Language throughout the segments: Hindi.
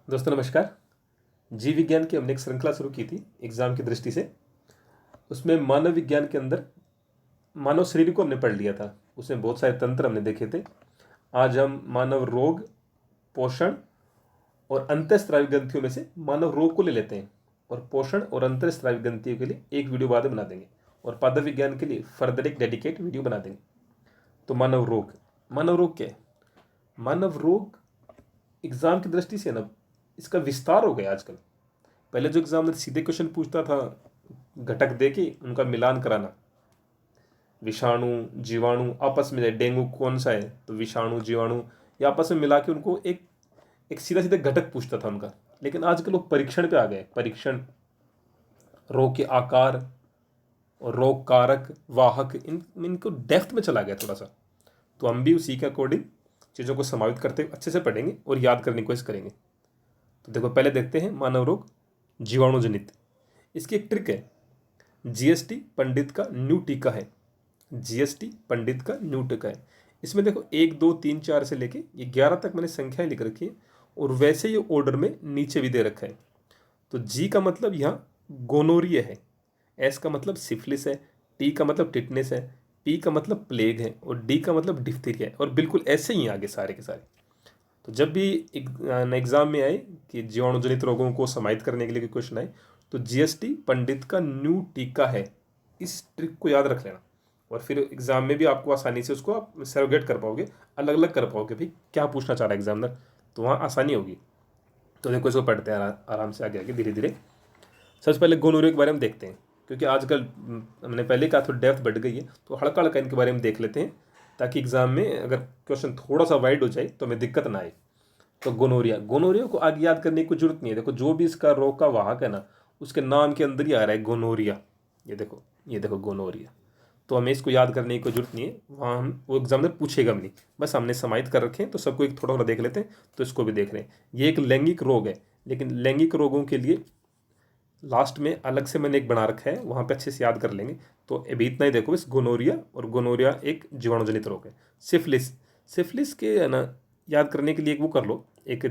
दोस्तों नमस्कार। जीव विज्ञान की हमने एक श्रृंखला शुरू की थी एग्जाम की दृष्टि से। उसमें मानव विज्ञान के अंदर मानव शरीर को हमने पढ़ लिया था। उसमें बहुत सारे तंत्र हमने देखे थे। आज हम मानव रोग, पोषण और अंतःस्रावी ग्रंथियों में से मानव रोग को ले लेते हैं और पोषण और अंतःस्रावी ग्रंथियों के लिए एक वीडियो बाद में बना देंगे और पादप विज्ञान के लिए फर्दर एक डेडिकेट वीडियो बना देंगे। तो मानव रोग क्या है? मानव रोग एग्जाम की दृष्टि से ना इसका विस्तार हो गया आजकल। पहले जो एग्जाम में सीधे क्वेश्चन पूछता था, घटक दे के उनका मिलान कराना, विषाणु जीवाणु आपस में, डेंगू कौन सा है तो विषाणु जीवाणु, या आपस में मिला के उनको एक एक सीधा सीधा घटक पूछता था उनका। लेकिन आजकल लोग परीक्षण पे आ गए। परीक्षण, रोग के आकार और रोग कारक, वाहक, इनको डेप्थ में चला गया थोड़ा सा। तो हम भी उसी के अकॉर्डिंग चीज़ों को समावित करते हुए अच्छे से पढ़ेंगे और याद करने की कोशिश करेंगे। तो देखो, पहले देखते हैं मानव रोग जीवाणु जनित। इसकी एक ट्रिक है। जीएसटी पंडित का न्यू टीका है। जीएसटी पंडित का न्यू टीका है। इसमें देखो 1 2 3 4 से लेके ये 11 तक मैंने संख्याएं लिख रखी है और वैसे ये ऑर्डर में नीचे भी दे रखा है। तो जी का मतलब यहाँ गोनोरिया है, एस का मतलब सिफिलिस है, टी का मतलब टिटनेस है, पी का मतलब प्लेग है और डी का मतलब डिफ्थीरिया है। और बिल्कुल ऐसे ही आगे सारे के सारे। तो जब भी एग्जाम में आए कि जीवाणुजनित रोगों को समाहित करने के लिए क्वेश्चन आए तो जीएसटी पंडित का न्यू टीका है, इस ट्रिक को याद रख लेना। और फिर एग्जाम में भी आपको आसानी से उसको आप सेरोगेट कर पाओगे, अलग अलग कर पाओगे भाई क्या पूछना चाह रहा है एग्जामिनर, तो वहाँ आसानी होगी। तो देखो, इसको पढ़ते हैं आराम से आगे आगे धीरे धीरे। सबसे पहले गोनोरिया के बारे में देखते हैं, क्योंकि आजकल हमने पहले कहा थोड़ी डेप्थ बढ़ गई है, तो हल्का हल्का इनके बारे में देख लेते हैं ताकि एग्जाम में अगर क्वेश्चन थोड़ा सा वाइड हो जाए तो हमें दिक्कत ना आए। तो गोनोरिया को आगे याद करने की कोई जरूरत नहीं है। देखो, जो भी इसका रोग का वाहक है ना, उसके नाम के अंदर ही आ रहा है गोनोरिया। ये देखो गोनोरिया। तो हमें इसको याद करने की कोई जरूरत नहीं है, वहाँ हम वो एग्जाम में पूछेगा भी नहीं। बस हमने समाहित कर रखे हैं तो सबको एक थोड़ा थोड़ा देख लेते हैं। तो इसको भी देख रहे हैं। ये एक लैंगिक रोग है, लेकिन लैंगिक रोगों के लिए लास्ट में अलग से मैंने एक बना रखा है, वहाँ पे अच्छे से याद कर लेंगे। तो अभी इतना ही देखो, इस गोनोरिया, और गोनोरिया एक जीवाणुजनित रोग है। सिफिलिस, सिफिलिस के है ना याद करने के लिए एक वो कर लो, एक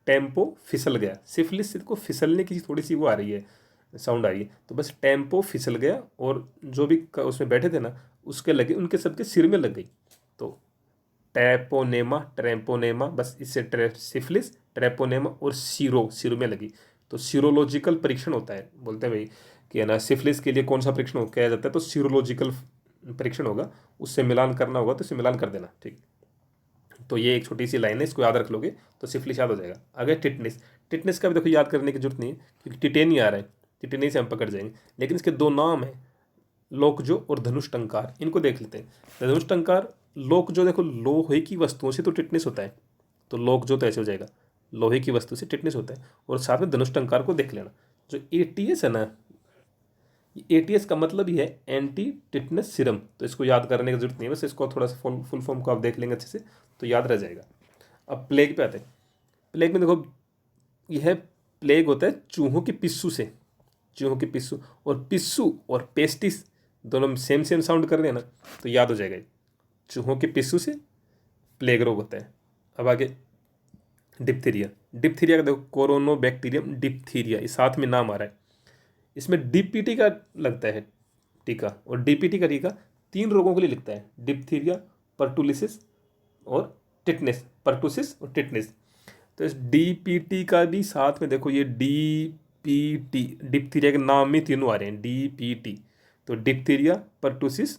टेम्पो फिसल गया। सिफिलिस को फिसलने की थोड़ी सी वो आ रही है, साउंड आ रही है। तो बस टेम्पो फिसल गया और जो भी उसमें बैठे थे ना उसके लगे, उनके सबके सिर में लग गई। तो टैपोनेमा, ट्रेम्पोनेमा, बस इससे सिफिलिस, ट्रेपोनेमा और सिरो में लगी। तो सीरोलॉजिकल परीक्षण होता है, बोलते हैं भाई कि है ना सिफिलिस के लिए कौन सा परीक्षण किया जाता है, तो सीरोलॉजिकल परीक्षण होगा, उससे मिलान करना होगा तो इससे मिलान कर देना। ठीक, तो ये एक छोटी सी लाइन है, इसको याद रख लोगे तो सिफिलिस याद हो जाएगा। आगे टिटनेस। टिटनेस का भी देखो याद करने की जरूरत नहीं है, क्योंकि टिटेन ही आ रहा है, टिटेनी से हम पकड़ जाएंगे। लेकिन इसके दो नाम हैं, लोकजो और धनुष टंकार। इनको देख लेते हैं। धनुष टंकार, लोकजो देखो लोहे की वस्तुओं से तो टिटनेस होता है, तो लोकजो तो ऐसे हो जाएगा, लोहे की वस्तु से टिटनेस होता है। और साथ में धनुष टंकार को देख लेना। जो एटीएस है ना, एटीएस का मतलब ही है एंटी टिटनेस सीरम। तो इसको याद करने की जरूरत नहीं है, बस इसको थोड़ा सा फुल फॉर्म को आप देख लेंगे अच्छे से तो याद रह जाएगा। अब प्लेग पे आते हैं। प्लेग में देखो, यह प्लेग होता है चूहों के पिस्सू से। चूहों के पिस्सू, और पिस्सू और पेस्टिस दोनों सेम सेम साउंड कर रहे हैं ना, तो याद हो जाएगा। चूहों के पिस्सू से प्लेग रोग होता है। अब आगे डिप्थीरिया। डिप्थीरिया का देखो, कोरोनोबैक्टीरियम डिप्थीरिया, इस साथ में नाम आ रहा है। इसमें डीपीटी का लगता है टीका, और डीपीटी का टीका 3 रोगों के लिए लिखता है, डिप्थीरिया, पर्टुलिसिस और टिटनेस। पर्टुसिस और टिटनेस। तो इस डीपीटी का भी साथ में देखो, ये डीपीटी, डिप्थीरिया के नाम में तीनों आ रहे हैं डीपीटी। तो डिप्थीरिया, पर्टुसिस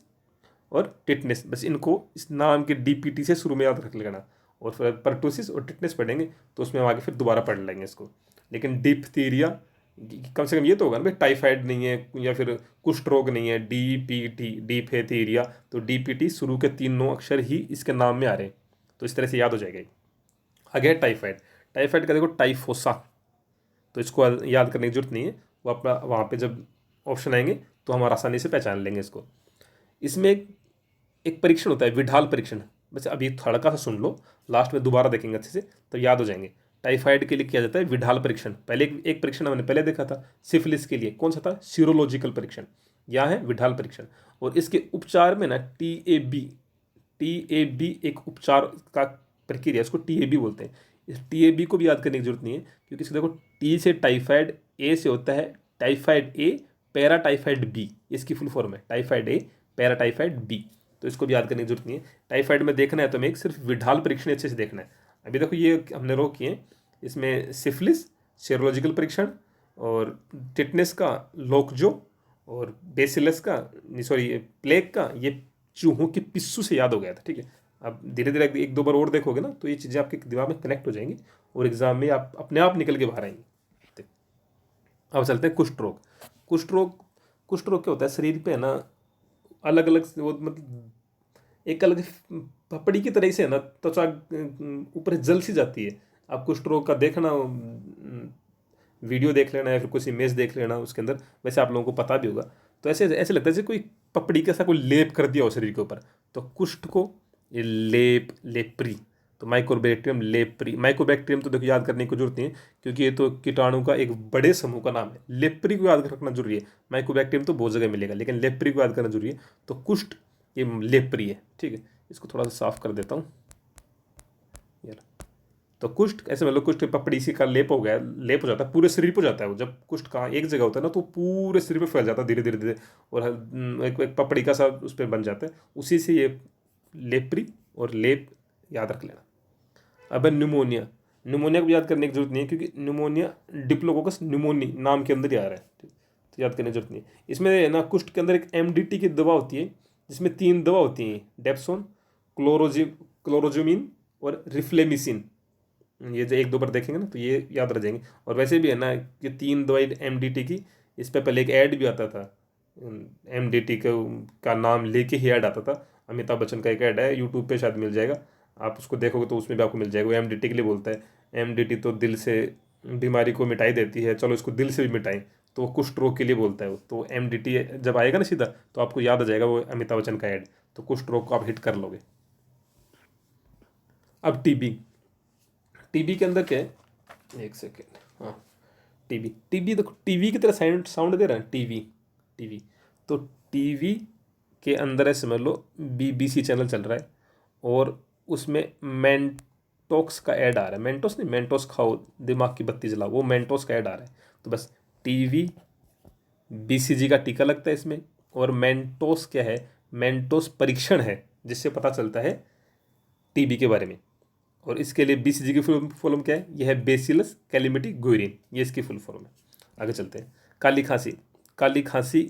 और टिटनेस, बस इनको इस नाम के डीपीटी से शुरू में याद रख लेना। और फिर पर्टुसिस और टिटनेस पढ़ेंगे तो उसमें हम आगे फिर दोबारा पढ़ लेंगे इसको। लेकिन डिप्थीरिया, कम से कम ये तो होगा ना भाई, टाइफाइड नहीं है या फिर कुष्ठ रोग नहीं है, डीपीटी, डिप्थीरिया। तो डीपीटी शुरू के 3 अक्षर ही इसके नाम में आ रहे हैं, तो इस तरह से याद हो जाएगा। आगे है टाइफाइड। टाइफाइड का देखो टाइफोसा, तो इसको याद करने की जरूरत नहीं है, वो अपना वहाँ पे जब ऑप्शन आएंगे तो हम आसानी से पहचान लेंगे इसको। इसमें एक परीक्षण होता है, विडाल परीक्षण। बस अभी थोड़ा सा सुन लो, लास्ट में दोबारा देखेंगे अच्छे से तो याद हो जाएंगे। टाइफाइड के लिए किया जाता है विडाल परीक्षण। पहले एक परीक्षण हमने पहले देखा था सिफिलिस के लिए, कौन सा था, सीरोलॉजिकल परीक्षण। यहाँ है विडाल परीक्षण। और इसके उपचार में ना टीएबी एक उपचार का प्रक्रिया, इसको टीएबी बोलते हैं। इस TAB को भी याद करने की जरूरत नहीं है, क्योंकि इसको देखो T से टाइफाइड, A से होता है typhoid A, para typhoid B, इसकी फुल फॉर्म है typhoid A, para typhoid B। तो इसको भी याद करने की जरूरत नहीं है। टाइफाइड में देखना है तो हमें सिर्फ विडाल परीक्षण अच्छे से देखना है। अभी देखो ये हमने रो किए, इसमें सिफिलिस, सेरोलॉजिकल परीक्षण, और टिटनेस का लोकजो, और बेसिलस का, सॉरी प्लेग का, ये चूहों के पिस्सू से याद हो गया था। ठीक है, अब धीरे धीरे एक दो बार और देखोगे ना तो ये चीज़ें आपके दिमाग में कनेक्ट हो जाएंगी और एग्जाम में आप अपने आप निकल के बाहर आएंगे। अब चलते हैं कुष्ठ रोग। कुष्ठ रोग क्या होता है, शरीर पे है ना अलग अलग वो मतलब एक अलग पपड़ी की तरह से है ना त्वचा ऊपर जल सी जाती है। आप कुष्ठ रोग का देखना वीडियो देख लेना या फिर कुछ इमेज देख लेना उसके अंदर, वैसे आप लोगों को पता भी होगा। तो ऐसे ऐसे लगता है जैसे कोई पपड़ी का सा कोई लेप कर दिया हो शरीर के ऊपर। तो कुष्ठ को ये लेप्री, तो माइकोबैक्टीरियम लेप्री। माइकोबैक्टीरियम तो देखो याद करने की जरूरत नहीं है, क्योंकि ये तो कीटाणु का एक बड़े समूह का नाम है। लेप्री को याद रखना जरूरी है। माइकोबैक्टीरियम तो बहुत जगह मिलेगा, लेकिन लेप्री को याद करना जरूरी है। तो कुष्ठ ये लेप्री है। ठीक है, इसको थोड़ा सा साफ कर देता हूँ यार। तो कुष्ठ ऐसे मतलब कुष्ठ पपड़ी सी का लेप हो गया, लेप हो जाता है पूरे शरीर पर जाता है वो। जब कुष्ठ का एक जगह होता है ना तो पूरे शरीर पे फैल जाता है धीरे धीरे धीरे, और एक पपड़ी का सा उस पर बन जाता है। उसी से ये लेप्री और लेप याद रख लेना। अब है न्यूमोनिया। न्यूमोनिया को याद करने की जरूरत नहीं है, क्योंकि न्यूमोनिया डिप्लोकोकस न्यूमोनी नाम के अंदर ही आ रहा है, तो याद करने की जरूरत नहीं है। इसमें ना कुष्ठ के अंदर एक MDT की दवा होती है, जिसमें 3 दवा होती हैं, डेप्सोन, क्लोरोजोमिन और रिफ्लेमिसिन। ये जो एक दो बार देखेंगे ना तो ये याद रह जाएंगे। और वैसे भी है ना ये 3 दवाई MDT की, इस पर पहले एक ऐड भी आता था, MDT का नाम लेके ही ऐड आता था। अमिताभ बच्चन का एक ऐड है, यूट्यूब पे शायद मिल जाएगा, आप उसको देखोगे तो उसमें भी आपको मिल जाएगा। वो MDT के लिए बोलता है, MDT तो दिल से बीमारी को मिटाई देती है, चलो इसको दिल से भी मिटाएं। तो वो कुष्ठ रोग के लिए बोलता है वो। तो MDT जब आएगा ना सीधा तो आपको याद आ जाएगा वो अमिताभ बच्चन का ऐड। तो कुष्ठ रोग को आप हिट कर लोगे। अब टीबी के अंदर क्या है, एक सेकेंड, हाँ टीबी देखो टीवी की तरह साउंड दे रहा है टीवी। तो टीवी के अंदर है समझ लो BBC चैनल चल रहा है, और उसमें मेंटोक्स का ऐड आ रहा है। मेंटोस नहीं, मेंटोस खाओ दिमाग की बत्ती जलाओ, वो मेंटोस का ऐड आ रहा है। तो बस टीवी, BCG का टीका लगता है इसमें, और मेंटोस क्या है, मेंटोस परीक्षण है जिससे पता चलता है टीबी के बारे में। और इसके लिए BCG की फुल फॉर्म क्या है, यह है बेसिलस कैलिमिटी गुएरिन, ये इसकी फुल फॉर्म है। आगे चलते हैं। काली खांसी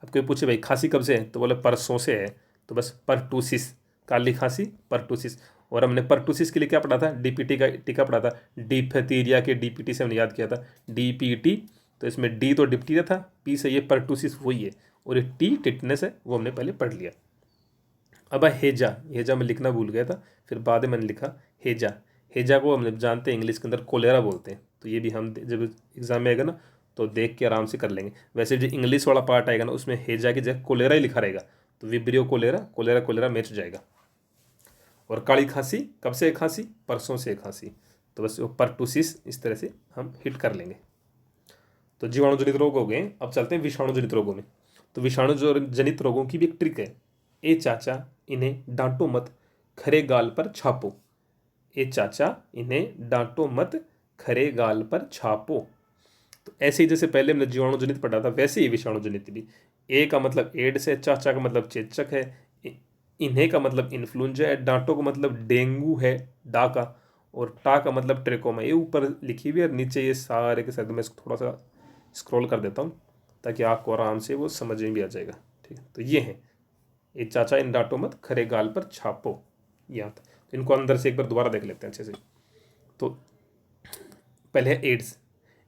अब कोई पूछे भाई खांसी कब से है, तो बोले परसों से है। तो बस परटूसिस, काली खांसी परटूसिस। और हमने परटूसिस के लिए क्या पढ़ा था, DPT का टीका पढ़ा था। डिप्थीरिया के DPT से हमने याद किया था DPT। तो इसमें D तो डिप्टीरिया था, P से ये परटूसिस वही है, और ये T टिटनेस है, वो हमने पहले पढ़ लिया। अब हेजा मैं लिखना भूल गया था, फिर बाद में मैंने लिखा हेजा को हम जानते हैं इंग्लिश के अंदर कोलेरा बोलते हैं। तो ये भी हम जब एग्जाम में आएगा ना तो देख के आराम से कर लेंगे। वैसे जो इंग्लिश वाला पार्ट आएगा ना उसमें हेजा की जगह कोलेरा ही लिखा रहेगा, तो vibrio cholera, cholera cholera match जाएगा। और काली खांसी कब से खांसी, परसों से खांसी। तो बस परटूसिस इस तरह से हम हिट कर लेंगे। तो जीवाणु जनित रोग हो गए। अब चलते हैं विषाणु जनित रोगों में। तो विषाणु जनित रोगों की भी एक ट्रिक है, ए चाचा इन्हें डांटो मत, खरे गाल पर छापो। ए चाचा इन्हें डांटो मत, खरे गाल पर छापो। तो ऐसे ही जैसे पहले हमने जीवाणु जनित पढ़ा था, वैसे ही विषाणु जनित भी। ए का मतलब एड्स है, चाचा का मतलब चेचक है, इन्हें का मतलब इन्फ्लुएंजा है, डांटो का मतलब डेंगू है, डा का, और टा का मतलब ट्रेकोमा। ये ऊपर लिखी हुई है और नीचे ये सारे के साथ मैं इसको थोड़ा सा स्क्रॉल कर देता हूँ ताकि आपको आराम से वो समझ में भी आ जाएगा। ठीक है, तो ये है ये चाचा इन डांटो मत, खरे गाल पर छापो, यहाँ तक। तो इनको अंदर से एक बार दोबारा देख लेते हैं अच्छे से। तो पहले है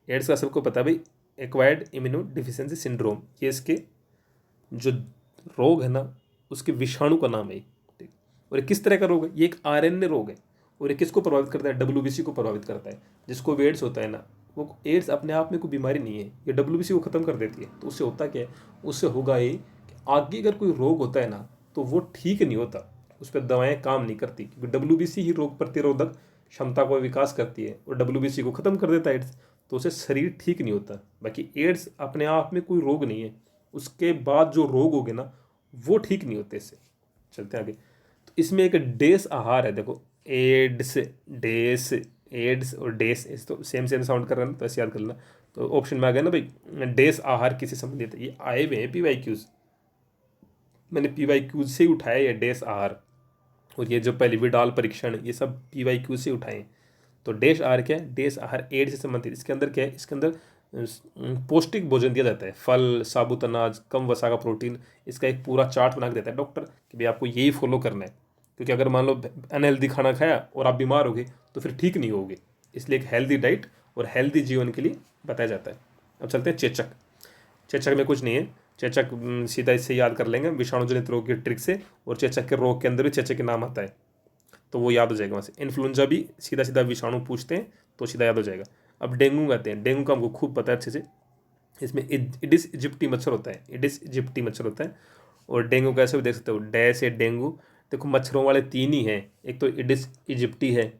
एड्स का सबको पता है भाई, एक्वायर्ड इम्यूनो डिफिशियंसी सिंड्रोम। ये इसके जो रोग है ना उसके विषाणु का नाम है। ठीक, और ये किस तरह का रोग है, ये एक RNA रोग है। और ये किसको प्रभावित करता है, WBC को प्रभावित करता है। जिसको एड्स होता है ना, वो एड्स अपने आप में कोई बीमारी नहीं है, ये WBC को ख़त्म कर देती है। तो उससे होता क्या है, उससे होगा ये कि आगे अगर कोई रोग होता है ना तो वो ठीक नहीं होता, उस पर दवाएं काम नहीं करती, क्योंकि WBC ही रोग प्रतिरोधक क्षमता को विकास करती है, और WBC को ख़त्म कर देता है एड्स, तो उससे शरीर ठीक नहीं होता। बाकी एड्स अपने आप में कोई रोग नहीं है, उसके बाद जो रोग होगे ना वो ठीक नहीं होते। इससे चलते हैं आगे। तो इसमें एक डेस आहार है, देखो एड्स डेस एड्स और डेस, इस तो सेम सेम साउंड कर रहा है ना, तो ऐसे याद कर लेना। तो ऑप्शन में आ गया ना भाई, डेस आहार किसी संबंधित है, ये आए हुए हैं PYQs, मैंने PYQs से ही उठाया ये डेस आहार, और ये जो पहले विडाल परीक्षण, ये सब PYQ से उठाए हैं। तो डेश आहार क्या है, डेश आहार एड्स से संबंधित, इसके अंदर क्या है, इसके अंदर पौष्टिक भोजन दिया जाता है, फल, साबुत अनाज, कम वसा का प्रोटीन, इसका एक पूरा चार्ट बना के देता है डॉक्टर कि भाई आपको यही फॉलो करना है। क्योंकि अगर मान लो अनहेल्दी खाना खाया और आप बीमार हो गए तो फिर ठीक नहीं होगे, इसलिए एक हेल्दी डाइट और हेल्दी जीवन के लिए बताया जाता है। अब चलते हैं चेचक। चेचक में कुछ नहीं है, चेचक सीधा इससे याद कर लेंगे, विषाणु जनित रोग की ट्रिक से, और चेचक के रोग के अंदर भी चेचक के नाम आता है, तो वो याद हो जाएगा वहाँ से। इन्फ्लुएंजा भी सीधा सीधा विषाणु पूछते हैं तो सीधा याद हो जाएगा। अब डेंगू कहते हैं, डेंगू का हमको खूब पता है अच्छे से, इसमें इडिस इजिप्टी मच्छर होता है, इडिस इजिप्टी मच्छर होता है। और डेंगू कैसे भी देख सकते हो, डे से डेंगू, देखो मच्छरों वाले 3 ही हैं, एक तो इडिस इजिप्टी है,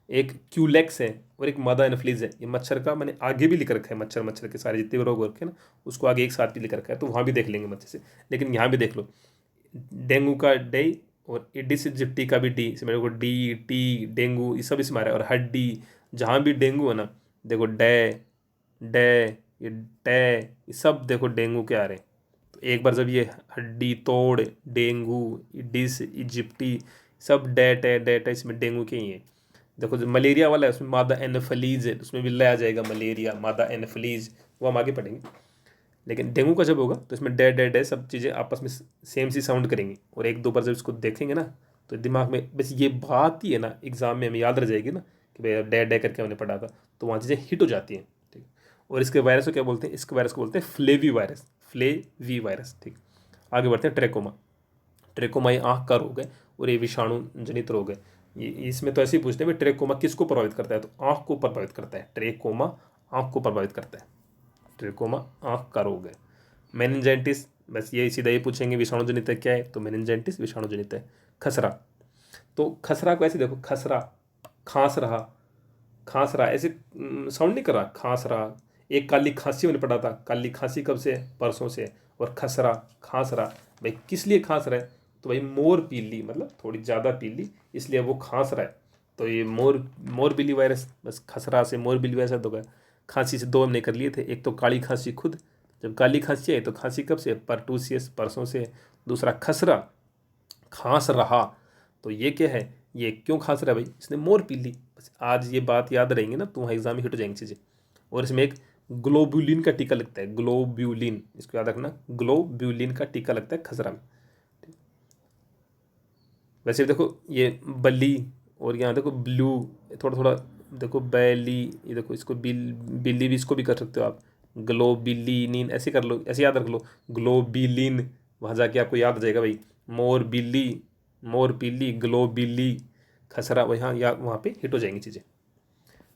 एक क्यूलेक्स है, और एक मादा एनफ्लीज है। ये मच्छर का मैंने आगे भी लिख रखा है, मच्छर के सारे जितने भी रोग रखे हैं ना, उसको आगे एक साथ भी लिख रखा है, तो वहाँ भी देख लेंगे मच्छर से। लेकिन यहाँ भी देख लो, डेंगू का डे और एडिस इजिप्टी का भी डी, इसमें मेरे को डी टी डेंगू ये सब इसमें आ रहा है। और हड्डी, जहाँ भी डेंगू है ना, देखो डे डे ये डे ये सब देखो डेंगू के आ रहे हैं। तो एक बार जब ये हड्डी तोड़, डेंगू, इडिस इजिप्टी, सब डे इसमें डेंगू के ही हैं। देखो जो मलेरिया वाला है उसमें मादा एनोफिलीज है, उसमें भी लाया जाएगा मलेरिया, मादा एनोफिलीज, वो हम आगे पढ़ेंगे। लेकिन डेंगू का जब होगा तो इसमें डे सब चीज़ें आपस में सेम सी साउंड करेंगी, और एक दो बार जब इसको देखेंगे ना तो दिमाग में बस ये बात ही है ना, एग्जाम में हमें याद रह जाएगी ना कि भाई डे करके हमने पढ़ा था, तो वहाँ चीज़ें हिट हो जाती हैं। ठीक। और इसके वायरस को क्या बोलते हैं, इसके वायरस को बोलते हैं फ्लेवी वायरस, फ्लेवी वायरस। ठीक। आगे बढ़ते हैं ट्रेकोमा। ट्रेकोमा ये आँख का रोग है और ये विषाणु जनित रोग है। ये इसमें तो ऐसे ही पूछते हैं भाई ट्रेकोमा किसको प्रभावित करता है, तो आँख को प्रभावित करता है, ट्रेकोमा आँख को प्रभावित करता है, ट्रेकोमा आँख का रोग है। मेनिंजाइटिस, बस ये सीधा ये पूछेंगे विषाणु जनित है क्या है, तो मेनिंजाइटिस विषाणु जनित है। खसरा, तो खसरा को ऐसे देखो, खसरा खांस रहा ऐसे साउंड नहीं कर रहा, खांस रहा। एक काली खांसी मैंने पढ़ा था, काली खांसी कब से है, परसों से। और खसरा खांस रहा, भाई किस लिए खांस रहा है, तो भाई मोर पीली, मतलब थोड़ी ज़्यादा पीली, इसलिए वो खांस रहा है। तो ये मोर बिली वायरस, बस खसरा से मोर बिली वायरस हो गया। खांसी से 2 हमने कर लिए थे, एक तो काली खांसी खुद, जब काली खांसी आई तो खांसी कब से, परटूसियस परसों से। दूसरा खसरा खांस रहा, तो ये क्या है, ये क्यों खांस रहा है भाई, इसने मोर पी ली। बस आज ये बात याद रहेंगी ना तो वहाँ एग्जाम में हिट हो जाएंगी चीज़ें। और इसमें एक ग्लोब्यूलिन का टीका लगता है, ग्लोब्यूलिन, इसको याद रखना, ग्लोब्यूलिन का टीका लगता है खसरा में। वैसे भी देखो ये बली, और यहाँ देखो ब्लू, थोड़ा थोड़ा देखो बैली, ये देखो इसको बिल्ली भी इसको भी कर सकते हो आप, ग्लोबिलिन ऐसे कर लो, ऐसे याद रख लो, ग्लोबिलिन, वहाँ जाके आपको याद आ जाएगा भाई, मोर बिल्ली, मोर पीली, ग्लोबिली, खसरा, वहाँ या वहाँ पे हिट हो जाएंगी चीज़ें।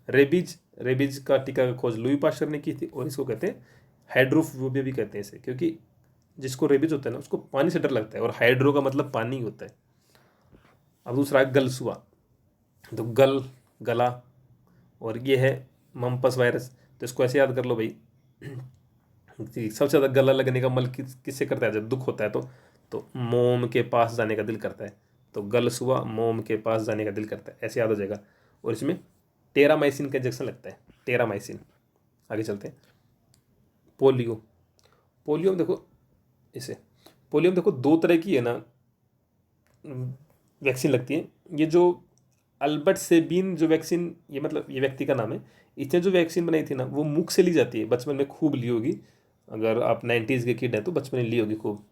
रेबीज, रेबीज का टीका का खोज लुई पास्चर ने की थी, और इसको कहते हैं हाइड्रोफोबिया भी कहते हैं इसे, क्योंकि जिसको रेबीज होता है ना उसको पानी से डर लगता है, और हाइड्रो का मतलब पानी होता है। अब दूसरा है गलसुआ, तो गला, और ये है मम्पस वायरस, तो इसको ऐसे याद कर लो भाई, सबसे ज़्यादा गला लगने का मल किससे करता है, जब दुख होता है तो मोम के पास जाने का दिल करता है, तो गलसुआ मोम के पास जाने का दिल करता है, ऐसे याद हो जाएगा। और इसमें टेरामाइसिन का इंजेक्शन लगता है, टेरामाइसिन। आगे चलते हैं, पोलियो। पोलियो में देखो, इसे पोलियो में देखो 2 तरह की है ना वैक्सीन लगती है। ये जो अल्बर्ट सेबीन जो वैक्सीन, ये मतलब ये व्यक्ति का नाम है, इसने जो वैक्सीन बनाई थी ना वो मुख से ली जाती है, बचपन में खूब ली होगी, अगर आप 90s के किड हैं तो बचपन में ली होगी खूब।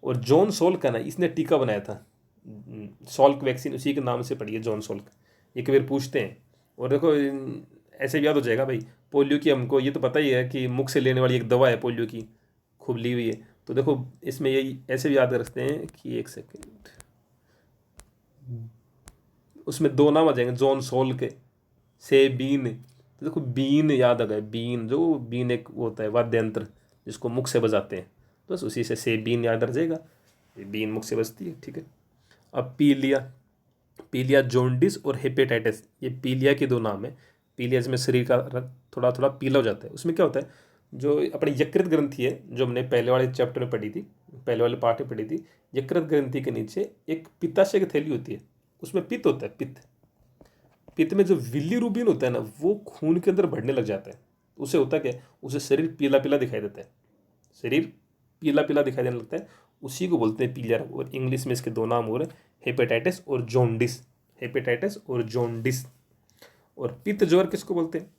और जॉन सॉल्क का ना, इसने टीका बनाया था, सॉल्क वैक्सीन उसी के नाम से पड़ी है, जॉन सॉल्क। ये कभी पूछते हैं। और देखो ऐसे भी याद हो जाएगा भाई, पोलियो की हमको ये तो पता ही है कि मुख से लेने वाली एक दवा है पोलियो की, खूब ली हुई है। तो देखो इसमें यही ऐसे भी याद रखते हैं कि, एक सेकेंड, उसमें 2 नाम आ जाएंगे, जॉन सॉल्क से बीन, तो देखो बीन याद आ गए, बीन, जो बीन एक वो होता है वाद्य यंत्र जिसको मुख से बजाते हैं, बस उसी से बीन याद रह जाएगा, ये बीन मुख से बजती है। ठीक है। अब पीलिया, पीलिया जॉन्डिस और हेपेटाइटिस, ये पीलिया के 2 नाम है। पीलिया जिसमें शरीर का रंग थोड़ा थोड़ा पीला हो जाता है, उसमें क्या होता है, जो अपनी यकृत ग्रंथि है, जो हमने पहले वाले चैप्टर में पढ़ी थी, पहले वाले पार्ट में पढ़ी थी, यकृत ग्रंथि के नीचे एक पित्ताशय की थैली होती है, उसमें पित्त होता है, पित्त। पित्त में जो बिलीरुबिन होता है ना, वो खून के अंदर बढ़ने लग जाता है। उसे होता क्या है, उसे शरीर पीला पीला दिखाई देता है, शरीर पीला पीला दिखाई देने लगता है, उसी को बोलते हैं पीलिया रोग। और इंग्लिश में इसके दो नाम और हेपेटाइटिस और जॉन्डिस, हेपेटाइटिस और जॉन्डिस। और पित्त ज्वर किसको बोलते हैं?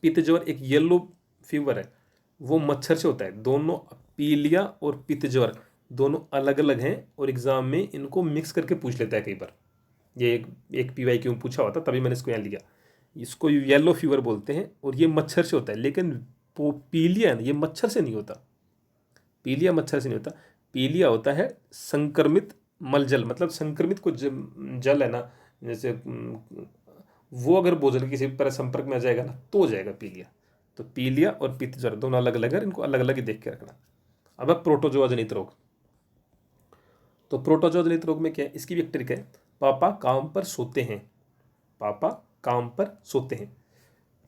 पित्त ज्वर एक येलो फीवर है, वो मच्छर से होता है। दोनों पीलिया और पित्त ज्वर दोनों अलग अलग हैं, और एग्जाम में इनको मिक्स करके पूछ लेता है कई बार। ये एक पीवाई क्यों पूछा हुआ था, तभी मैंने इसको यहाँ लिया। इसको येलो फीवर बोलते हैं, और ये मच्छर से होता है। लेकिन वो पीलिया है ना, ये मच्छर से नहीं होता, पीलिया मच्छर से नहीं होता। पीलिया होता है संक्रमित मलजल, मतलब संक्रमित को जल है ना, जैसे वो अगर भोजन किसी पर संपर्क में आ जाएगा ना, तो हो जाएगा पीलिया। तो पीलिया और पित्त ज्वर दोनों अलग अलग है, इनको अलग अलग ही देख के रखना। अब है प्रोटोजोआ जनित रोग। तो प्रोटोजोआ जनित रोग में क्या है, इसकी भी एक ट्रिक है। पापा काम पर सोते हैं, पापा काम पर सोते हैं।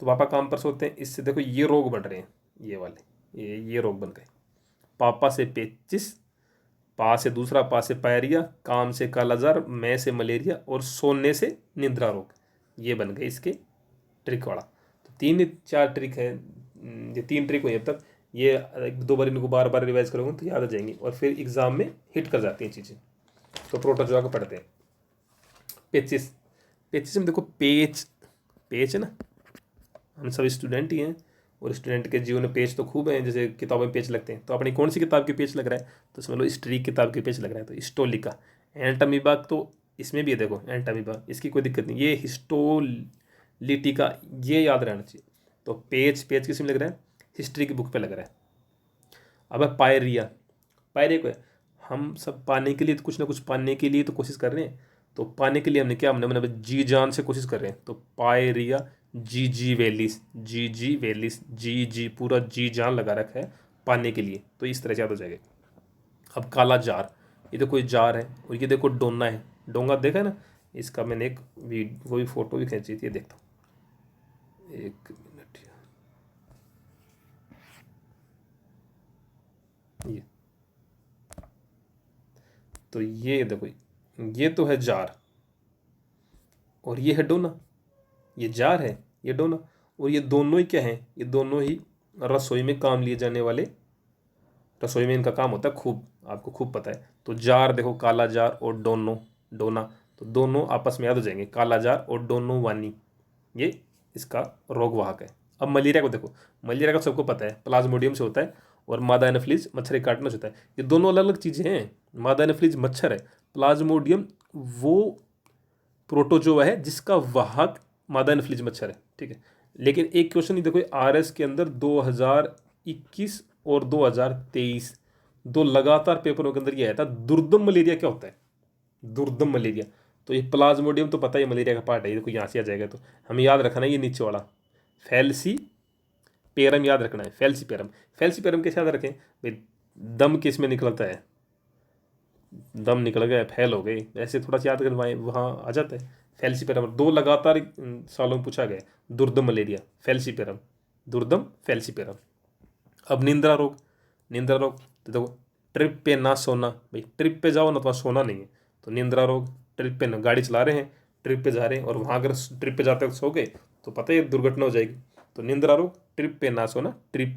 तो पापा काम पर सोते हैं, इससे देखो ये रोग बन रहे हैं, ये वाले ये रोग बन गए। पापा से पेचिस, पा से दूसरा, पा से पायरिया, काम से कालाजार, मैं से मलेरिया, और सोने से निद्रा रोग। ये बन गए इसके ट्रिक वाला। तो 3-4 ट्रिक है, ये 3 ट्रिक हुई अब तक। ये एक दो बार इनको बार बार रिवाइज करोगे तो याद आ जाएंगी, और फिर एग्जाम में हिट कर जाती हैं चीज़ें। तो प्रोटोजोआ को पढ़ते हैं। पेचिस, पेचिस में देखो पेच, पेच है ना, हम सब स्टूडेंट ही हैं, और स्टूडेंट के जीवन में पेज तो खूब हैं, जैसे किताबों में पेज लगते हैं। तो अपनी कौन सी किताब के पेज लग रहा है, तो समझ लो हिस्ट्री किताब के पेज लग रहा है। तो स्टोलिका, एंटामीबा तो इसमें भी है, देखो एंटामीबा, इसकी कोई दिक्कत नहीं। ये हिस्टोलिटिका, ये याद रहना चाहिए। तो पेज पेज किस में लग रहा है, हिस्ट्री की बुक पे लग रहा है। अब है पायरिया, पायरिया को है, हम सब पाने के लिए तो कुछ ना कुछ पाने के लिए तो कोशिश कर रहे हैं। तो पाने के लिए हमने क्या, हमने जी जान से कोशिश कर रहे हैं। तो पायरिया, जी वैलिस, जी वैलिस, जी पूरा जी जान लगा रखा है पाने के लिए। तो इस तरह से याद हो जाएगा। अब काला जार, ये तो कोई जार है, और ये देखो डोना है, डोंगा देखा है ना। इसका मैंने एक वो भी फोटो भी खींची थी, ये देखता हूँ, एक मिनट। ये तो ये देखो, ये तो है जार, और ये है डोना। ये जार है, ये डोना। और ये दोनों ही क्या है, ये दोनों ही रसोई में काम लिए जाने वाले, रसोई में इनका काम होता है खूब, आपको खूब पता है। तो जार देखो, काला जार और डोनो, डोना, तो दोनों आपस में याद हो जाएंगे, काला जार और डोनो वानी, ये इसका रोग वाहक है। अब मलेरिया को देखो, मलेरिया का सबको पता है, प्लाज्मोडियम से होता है, और मादा एनोफिलीज मच्छर के काटने से होता है। ये दोनों अलग अलग चीज़ें हैं। मादा एनोफिलीज मच्छर है, प्लाज्मोडियम वो प्रोटोजोआ है जिसका वाहक मादा एनोफिलीज मच्छर है, ठीक है। लेकिन एक क्वेश्चन ही देखो, आरएस के अंदर 2021 और 2023 दो लगातार पेपरों के अंदर ये आया था, दुर्दम मलेरिया क्या होता है, दुर्दम मलेरिया। तो ये प्लाज्मोडियम तो पता है, मलेरिया का पार्ट है, ये देखो यहाँ से आ जाएगा। तो हमें याद रखना है ये नीचे वाला फैलसी पेरम याद रखना है, फैलसी पेरम। फैलसी पेरम कैसे याद रखें भाई, दम किस में निकलता है, दम निकल गया, फैल हो गई, ऐसे थोड़ा सा याद कर वहाँ आ जाता है। फैल्सीपेरम दो लगातार सालों में पूछा गया, दुर्दम मलेरिया, फैल्सीपेरम, दुर्दम फैल्सीपेरम। अब निंद्रा रोग, निंद्रा रोग तो देखो, ट्रिप पे ना सोना, भाई ट्रिप पे जाओ ना तो सोना नहीं है, तो निंद्रा रोग। ट्रिप पे ना, गाड़ी चला रहे हैं, ट्रिप पे जा रहे हैं, और वहाँ अगर ट्रिप पे जाते वक्त सो गए तो पता ही दुर्घटना हो जाएगी। तो निंद्रा रोग, ट्रिप पे ना सोना, ट्रिप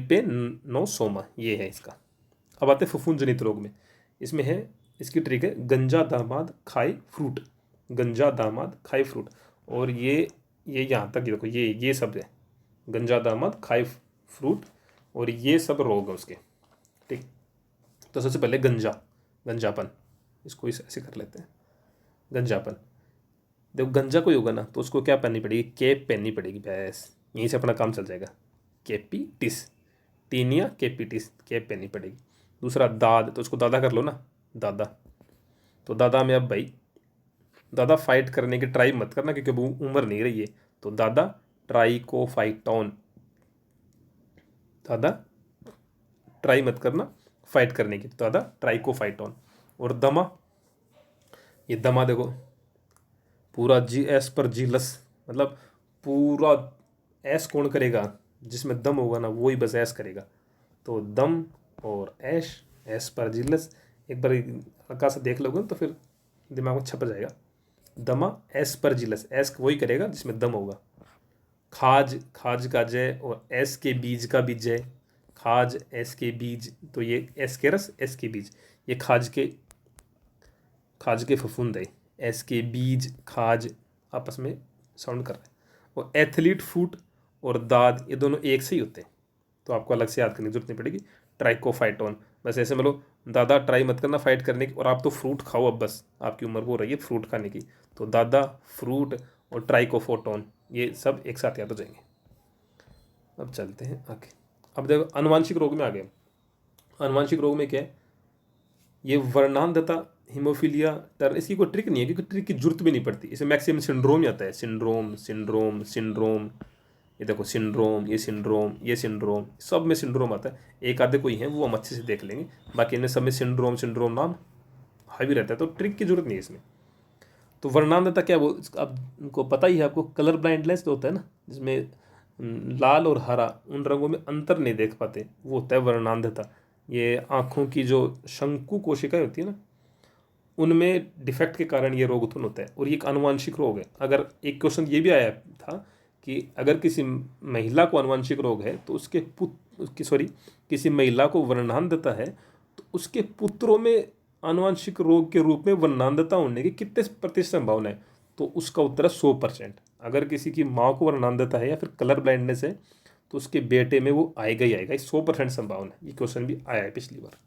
पे नो सोमा, ये है इसका। अब आते हैं फफूंद जनित रोग में। इसमें है, इसकी ट्रिक है, गंजा दामाद खाए फ्रूट, गंजा दामाद खाए फ्रूट। और ये यहाँ तक देखो, ये सब है, गंजा दामाद खाए फ्रूट, और ये सब रोग है उसके, ठीक। तो सबसे पहले गंजापन, इसको ऐसे कर लेते हैं, गंजापन। देखो गंजा कोई होगा ना, तो उसको क्या पहननी पड़ेगी, कैप पहननी पड़ेगी, बस यहीं से अपना काम चल जाएगा। कैपिटिस, टीनिया कैपिटिस, कैप पहननी पड़ेगी। दूसरा दाद, तो उसको दादा कर लो ना, दादा। तो दादा में अब भाई, दादा फाइट करने की ट्राई मत करना, क्योंकि वो उम्र नहीं रही है। तो दादा ट्राई को फाइटॉन, दादा ट्राई मत करना फाइट करने की, तो दादा ट्राई को फाइटॉन। और दमा, ये दमा देखो, पूरा जी एस पर जीलस, मतलब पूरा ऐस कौन करेगा, जिसमें दम होगा ना वही बस ऐस करेगा। तो दम और एस पर जीलस, एक बार हल्का सा देख लोगे तो फिर दिमाग में छप जाएगा। दमा एस्परजिलस, एस वही करेगा जिसमें दम होगा। खाज, खाज का जय और एस के बीज का भी जय, खाज एस के बीज, तो ये एस के रस एस के बीज, ये खाज के फफूंद है, एस के बीज खाज आपस में साउंड कर रहे हैं। और एथलीट फूट और दाद ये दोनों एक से ही होते हैं, तो आपको अलग से याद करने की जरूरत नहीं पड़ेगी। ट्राइकोफाइटोन, बस ऐसे मतलब दादा ट्राई मत करना फाइट करने की, और आप तो फ्रूट खाओ, अब बस आपकी उम्र हो रही है फ्रूट खाने की, तो दादा फ्रूट और ट्राइकोफोटोन ये सब एक साथ याद हो जाएंगे। अब चलते हैं आगे। अब देखो अनुवांशिक रोग में आ गए। अनुवांशिक रोग में क्या है, ये वर्णांधता, हीमोफीलिया, टर्न, इसकी कोई ट्रिक नहीं है क्योंकि ट्रिक की जरूरत भी नहीं पड़ती। इसे मैक्सिमम सिंड्रोम ही आता है, सिंड्रोम सिंड्रोम सिंड्रोम, ये देखो सिंड्रोम, ये सिंड्रोम, ये सिंड्रोम, सब में सिंड्रोम आता है। एक आधे कोई है वो हम अच्छे से देख लेंगे, बाकी इन्हें सब में सिंड्रोम सिंड्रोम नाम हावी रहता है, तो ट्रिक की जरूरत नहीं है इसमें। तो वर्णांधता क्या, वो आपको पता ही है, आपको कलर ब्लाइंडनेस तो होता है ना, जिसमें लाल और हरा उन रंगों में अंतर नहीं देख पाते, वो होता है वर्णांधता। ये आँखों की जो शंकु कोशिकाएं होती है ना, उनमें डिफेक्ट के कारण ये रोग उत्पन्न होता है, और ये एक आनुवांशिक रोग है। अगर एक क्वेश्चन ये भी आया था कि अगर किसी महिला को आनुवांशिक रोग है तो उसके किसी महिला को वर्णांधता है तो उसके पुत्रों में आनुवांशिक रोग के रूप में वर्णांधता होने की कितने प्रतिशत संभावना है, तो उसका उत्तर है 100%। अगर किसी की माँ को वर्णांधता है या फिर कलर ब्लाइंडनेस है तो उसके बेटे में वो आएगा ही आएगा, 100% संभावना है। ये क्वेश्चन भी आया है पिछली बार।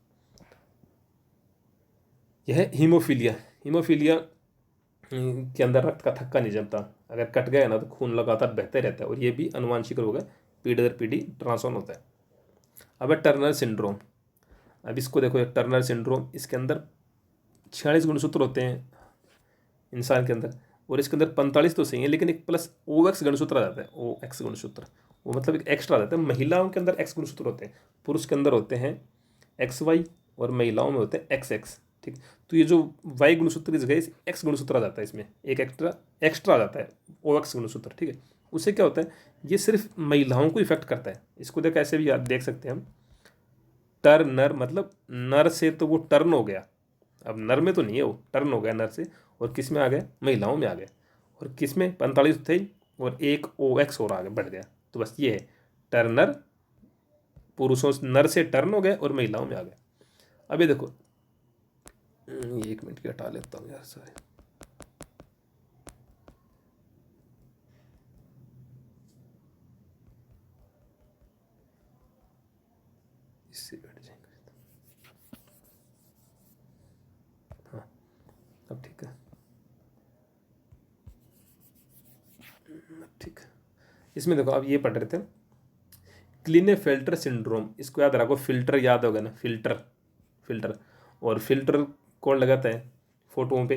यह है हीमोफीलिया। हीमोफीलिया के अंदर रक्त का थक्का नहीं जमता, अगर कट गया ना तो खून लगातार बहते रहता है, और ये भी अनुवांशिक रोग है, पीढ़ी दर पीढ़ी ट्रांसफर होता है। अब है टर्नर सिंड्रोम। अब इसको देखो, टर्नर सिंड्रोम, इसके अंदर 46 गुणसूत्र होते हैं इंसान के अंदर, और इसके अंदर 45 तो सही है, लेकिन एक प्लस OX गुणसूत्र आ जाता है, OX गुणसूत्र, वो मतलब एक एक्स्ट्रा आ जाता है। महिलाओं के अंदर X गुणसूत्र होते हैं, पुरुष के अंदर होते हैं XY, और महिलाओं में होते हैं XX। ठीक, तो ये जो Y गुणसूत्र की जगह X गुणसूत्र आ जाता है, इसमें एक एक्स्ट्रा एक्स्ट्रा आ जाता है OX गुणसूत्र। ठीक है, उससे क्या होता है, ये सिर्फ महिलाओं को इफेक्ट करता है। इसको देख ऐसे भी याद देख सकते हैं हम, टर्नर मतलब नर से तो वो टर्न हो गया, अब नर में तो नहीं है, वो टर्न हो गया नर से, और किस में आ गया, महिलाओं में आ गया, और किस में 45 थे और एक OX और आगे बढ़ गया, तो बस ये है टर्नर, पुरुषों नर से टर्न हो गया और महिलाओं में आ गया। अब ये देखो, ये 1 मिनट की हटा लेता हूँ यार, सॉरी। इससे बैठ जाएंगे, हाँ अब ठीक है, ठीक है। इसमें देखो, अब ये पढ़ रहे थे क्लिनेफेल्टर सिंड्रोम, इसको याद रखो, फिल्टर याद होगा ना, फिल्टर, फिल्टर, और फिल्टर कौन लगाता है फोटोओं पे,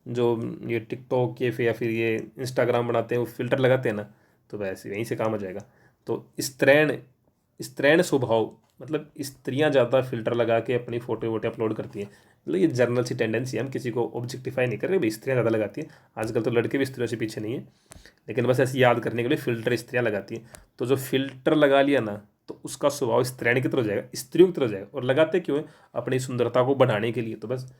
जो ये टिकटॉक या फिर ये इंस्टाग्राम बनाते हैं, वो फिल्टर लगाते हैं ना, तो वैसे यहीं से काम हो जाएगा। तो स्त्रैण, स्त्रैण स्वभाव मतलब स्त्रियां ज़्यादा फिल्टर लगा के अपनी फोटो वोटो अपलोड करती हैं, मतलब ये जर्नल सी टेंडेंसी है, हम किसी को ऑब्जेक्टिफाई नहीं कर रहे भाई, स्त्रियां ज़्यादा लगाती हैं, आजकल तो लड़के भी स्त्रियों से पीछे नहीं है, लेकिन बस ऐसे याद करने के लिए फिल्टर स्त्रियां लगाती हैं। तो जो फिल्टर लगा लिया ना, तो उसका स्वभाव स्त्रैण की तरह हो जाएगा, स्त्रियों की तरह हो जाएगा। और लगाते क्यों है, अपनी सुंदरता को बढ़ाने के लिए। तो बस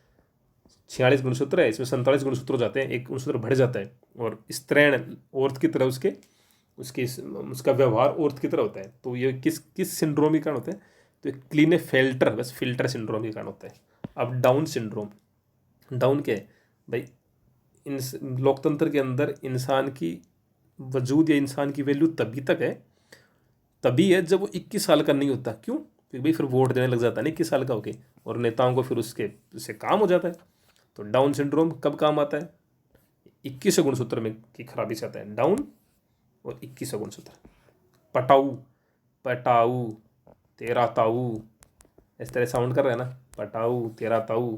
46 गुणसूत्र है, इसमें 47 गुणसूत्र हो जाते हैं, एक गुणसूत्र बढ़ जाता है, और स्त्रैण औरत की तरह उसके उसकी उसका व्यवहार औरत की तरह होता है। तो ये किस किस सिंड्रोम के कारण होता है, तो क्लीने फेल्टर, बस फिल्टर सिंड्रोम के कारण होता है। अब डाउन सिंड्रोम, डाउन क्या है भाई, इन लोकतंत्र के अंदर इंसान की वजूद या इंसान की वैल्यू तभी तक है, तभी है जब वो 21 साल का नहीं होता। क्यों, क्योंकि भाई फिर वोट देने लग जाता है ना 21 साल का होके, और नेताओं को फिर उससे काम हो जाता है। तो डाउन सिंड्रोम कब काम आता है, 21 गुणसूत्र में की खराबी से आता है, डाउन और 21 गुणसूत्र। पटाऊ, पटाऊ, तेरा ताऊ, इस तरह साउंड कर रहे हैं ना, पटाऊ तेरा ताऊ,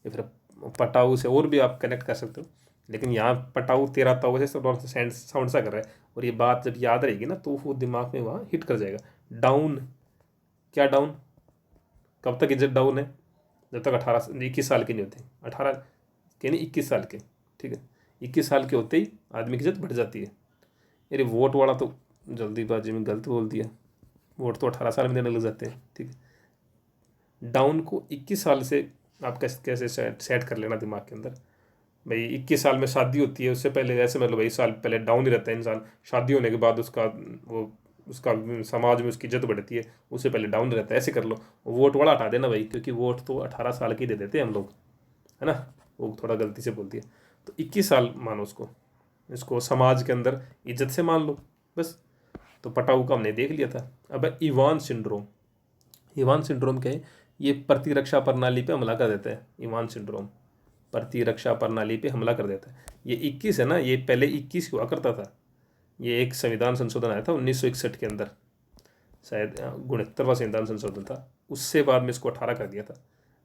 या फिर पटाऊ से और भी आप कनेक्ट कर सकते हो, लेकिन यहाँ पटाऊ तेरा ताऊ से थोड़ा सा साउंड सा कर रहा है, और ये बात जब याद रहेगी ना तो वो दिमाग में वहाँ हिट कर जाएगा। डाउन, क्या डाउन, कब तक इज्जत डाउन है, जब तक 21 साल के नहीं होते, 18 के नहीं 21 साल के, ठीक है, 21 साल के होते ही आदमी की इज्जत बढ़ जाती है। अरे वोट वाला तो जल्दीबाजी में गलत बोल दिया, वोट तो 18 साल में देने लग जाते हैं, ठीक है। डाउन को 21 साल से आप कैसे कैसे सेट कर लेना दिमाग के अंदर। भाई 21 साल में शादी होती है, उससे पहले ऐसे मतलब 20 साल पहले डाउन ही रहता है इंसान, शादी होने के बाद उसका वो उसका समाज में उसकी इज्जत बढ़ती है, उससे पहले डाउन रहता है। ऐसे कर लो, वोट वाला हटा देना भाई, क्योंकि वोट तो 18 साल की दे देते हैं हम लोग, है ना। वो थोड़ा गलती से बोलती है। तो 21 साल मानो उसको, इसको समाज के अंदर इज्जत से मान लो बस। तो पटाऊ का हमने देख लिया था। अब इवान सिंड्रोम, इवान सिंड्रोम क्या है? ये प्रतिरक्षा प्रणाली पे हमला कर देता है। इवान सिंड्रोम प्रतिरक्षा प्रणाली पे हमला कर देता है। ये 21 है ना, ये पहले 21 हुआ करता था। ये एक संविधान संशोधन आया था 1961 के अंदर, शायद 69वां संविधान संशोधन था, उससे बाद में इसको 18 कर दिया था।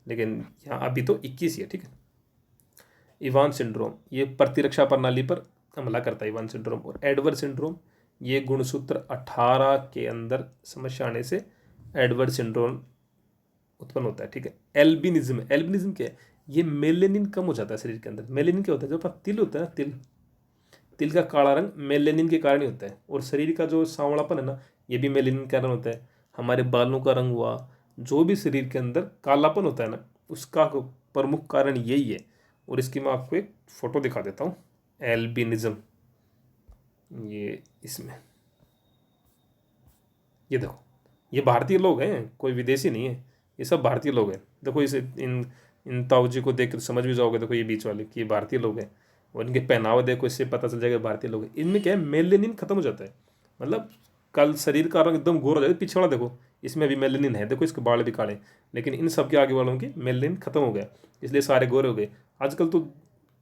लेकिन यहाँ अभी तो 21 ही है, ठीक है। इवान सिंड्रोम ये प्रतिरक्षा प्रणाली पर हमला करता है, इवान सिंड्रोम। और एडवर्ड सिंड्रोम, ये गुणसूत्र 18 के अंदर समस्या आने से एडवर्ड सिंड्रोम उत्पन्न होता है, ठीक है। एल्बिनिज्म, एल्बिनिज्म क्या है? ये मेलेनिन कम हो जाता है शरीर के अंदर। मेलेनिन क्या होता है? जो अपना तिल होता है ना, तिल, तिल का काला रंग मेलेनिन के कारण ही होता है। और शरीर का जो सांवलापन है ना, ये भी मेलेनिन के कारण होता है। हमारे बालों का रंग हुआ, जो भी शरीर के अंदर कालापन होता है ना, उसका प्रमुख कारण यही है। और इसकी मैं आपको एक फोटो दिखा देता हूँ, एल्बिनिज्म। ये इसमें, ये देखो, ये भारतीय लोग हैं, कोई विदेशी नहीं है, ये सब भारतीय लोग हैं। देखो इसे, इन ताऊ जी को देख कर समझ भी जाओगे, देखो ये बीच वाले कि ये भारतीय लोग हैं। और इनके पहनावा देखो, इससे पता चल जाएगा भारतीय लोग हैं। इनमें क्या है? मेलेनिन खत्म हो जाता है, मतलब कल शरीर का रंग एकदम गोरा हो जाएगा। पीछे वाला देखो, इसमें अभी मेलेनिन है, देखो इसके बाल भी काले। लेकिन इन सब के आगे वालों की मेलेनिन खत्म हो गया, इसलिए सारे गोरे हो गए। आजकल तो,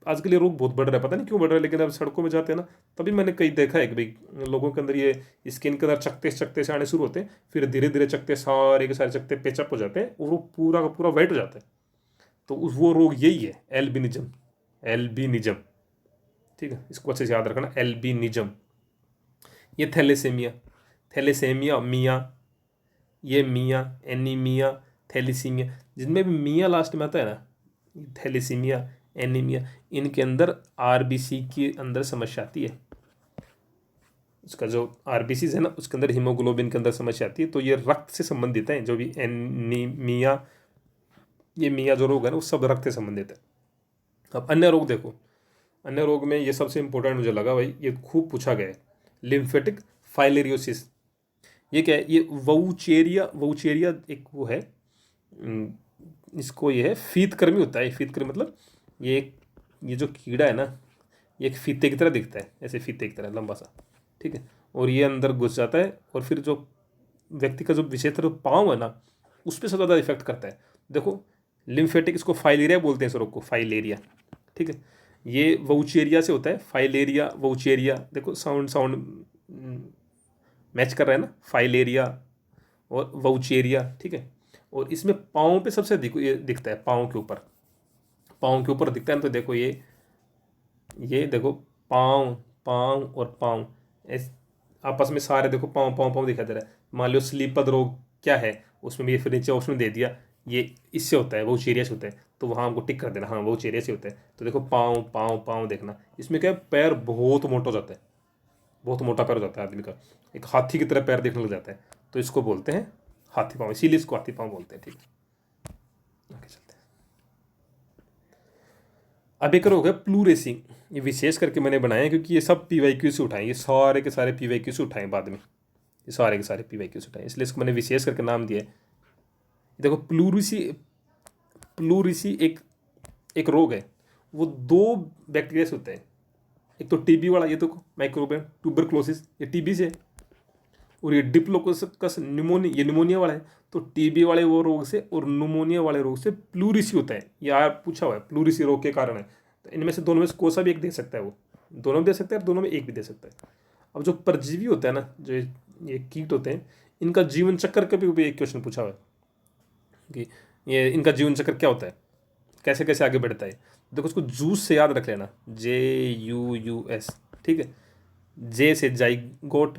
आजकल ये रोग बहुत बढ़ रहा है, पता नहीं क्यों बढ़ रहा है। लेकिन अब सड़कों में जाते हैं ना, तभी मैंने कई देखा है कि भाई लोगों के अंदर ये स्किन के अंदर चकते चकते से आने शुरू होते हैं, फिर धीरे धीरे चकते सारे के सारे चकते पेचअप हो जाते हैं, और वो पूरा का पूरा वाइट हो जाता है। तो वो रोग यही है, एल्बिनिज्म। एल्बिनिज्म, ठीक है, इसको अच्छे से याद रखना, एल्बिनिज्म। ये थैलेसेमिया, थैलेसेमिया मिया, ये मिया, एनीमिया, थैलीसीमिया, जिनमें भी मिया लास्ट में आता है ना, थैलीसीमिया, एनीमिया, इनके अंदर आरबीसी के अंदर समस्या आती है। उसका जो आरबीसी है ना, उसके अंदर हीमोग्लोबिन के अंदर समस्या आती है। तो ये रक्त से संबंधित है, जो भी एनीमिया, ये मिया जो रोग है ना, वो सब रक्त से संबंधित है। अब अन्य रोग देखो, अन्य रोग में ये सबसे इंपॉर्टेंट मुझे लगा भाई, ये खूब पूछा गया है, लिम्फेटिक फाइलेरियोसिस। ये क्या है? ये वोचेरिया, वोचेरिया एक वो है, इसको ये है फीत कर्मी होता है। फीत कर्मी मतलब ये जो कीड़ा है ना, ये एक फीते की तरह दिखता है, ऐसे फीते की तरह लंबा सा, ठीक है। और ये अंदर घुस जाता है, और फिर जो व्यक्ति का जो विशेष पाँव है ना, उस पर सबसे ज़्यादा इफेक्ट करता है। देखो लिम्फेटिक, इसको फाइलेरिया बोलते हैं इस रोग को, फाइलेरिया, ठीक है। ये वोचेरिया से होता है, फाइलेरिया वोचेरिया, देखो साउंड साउंड मैच कर रहा है ना, फाइलेरिया और वोचेरिया, ठीक है। और इसमें पाँव पे सबसे ये दिखता है, पाँव के ऊपर, पाँव के ऊपर दिखता है ना। तो देखो ये देखो, पाँव, पाँव और पाँव, इस आपस में सारे देखो पाँव पाँव पाँव दिखाई दे रहा है। मान लो स्लीपद रोग क्या है, उसमें भी फिर नीचे ऑप्शन दे दिया, ये इससे होता है, वो चेरिया से होता है। तो वहाँ हमको टिक कर देना, हाँ वो चेरिया से होता है। तो देखो पाँव पाँव पाँव देखना। इसमें क्या है? पैर बहुत मोटा हो जाता है, बहुत मोटा पैर हो जाता है आदमी का, एक हाथी की तरह पैर दिखने लग जाता है। तो इसको बोलते हैं हाथी पाँव, इसीलिए इसको हाथी पाँव बोलते हैं, ठीक है। आगे चलते हैं। अब एक हो गया प्लूरेसी, ये विशेष करके मैंने बनाया क्योंकि ये सब PYQ से उठाए, ये सारे के सारे PYQ से उठाए बाद में, ये सारे के सारे PYQ से उठाए, इसलिए इसको मैंने विशेष करके नाम दिया है। देखो प्लूरिसी, प्लूरिसी एक एक रोग है, वो 2 बैक्टीरिया से होता है। एक तो टीबी वाला, ये तो माइक्रोबियम ट्यूबरक्लोसिस, ये टीबी से है। और ये डिप्लोकोकस न्यूमोनिया, ये निमोनिया वाला है। तो टीबी वाले वो रोग से और न्यूमोनिया वाले रोग से प्लूरिसी होता है। यार पूछा हुआ है प्लूरिसी रोग के कारण है। तो इनमें से दोनों में से कोई सा भी एक दे सकता है, वो दोनों में दे सकता है, दोनों में एक भी दे सकता है। अब जो परजीवी होता है ना, जो ये कीट होते हैं, इनका जीवन चक्र का भी एक क्वेश्चन पूछा हुआ है कि ये इनका जीवन चक्र क्या होता है, कैसे कैसे आगे बढ़ता है। देखो उसको जूस से याद रख लेना, JUUS, ठीक है। जे से जाइगोट,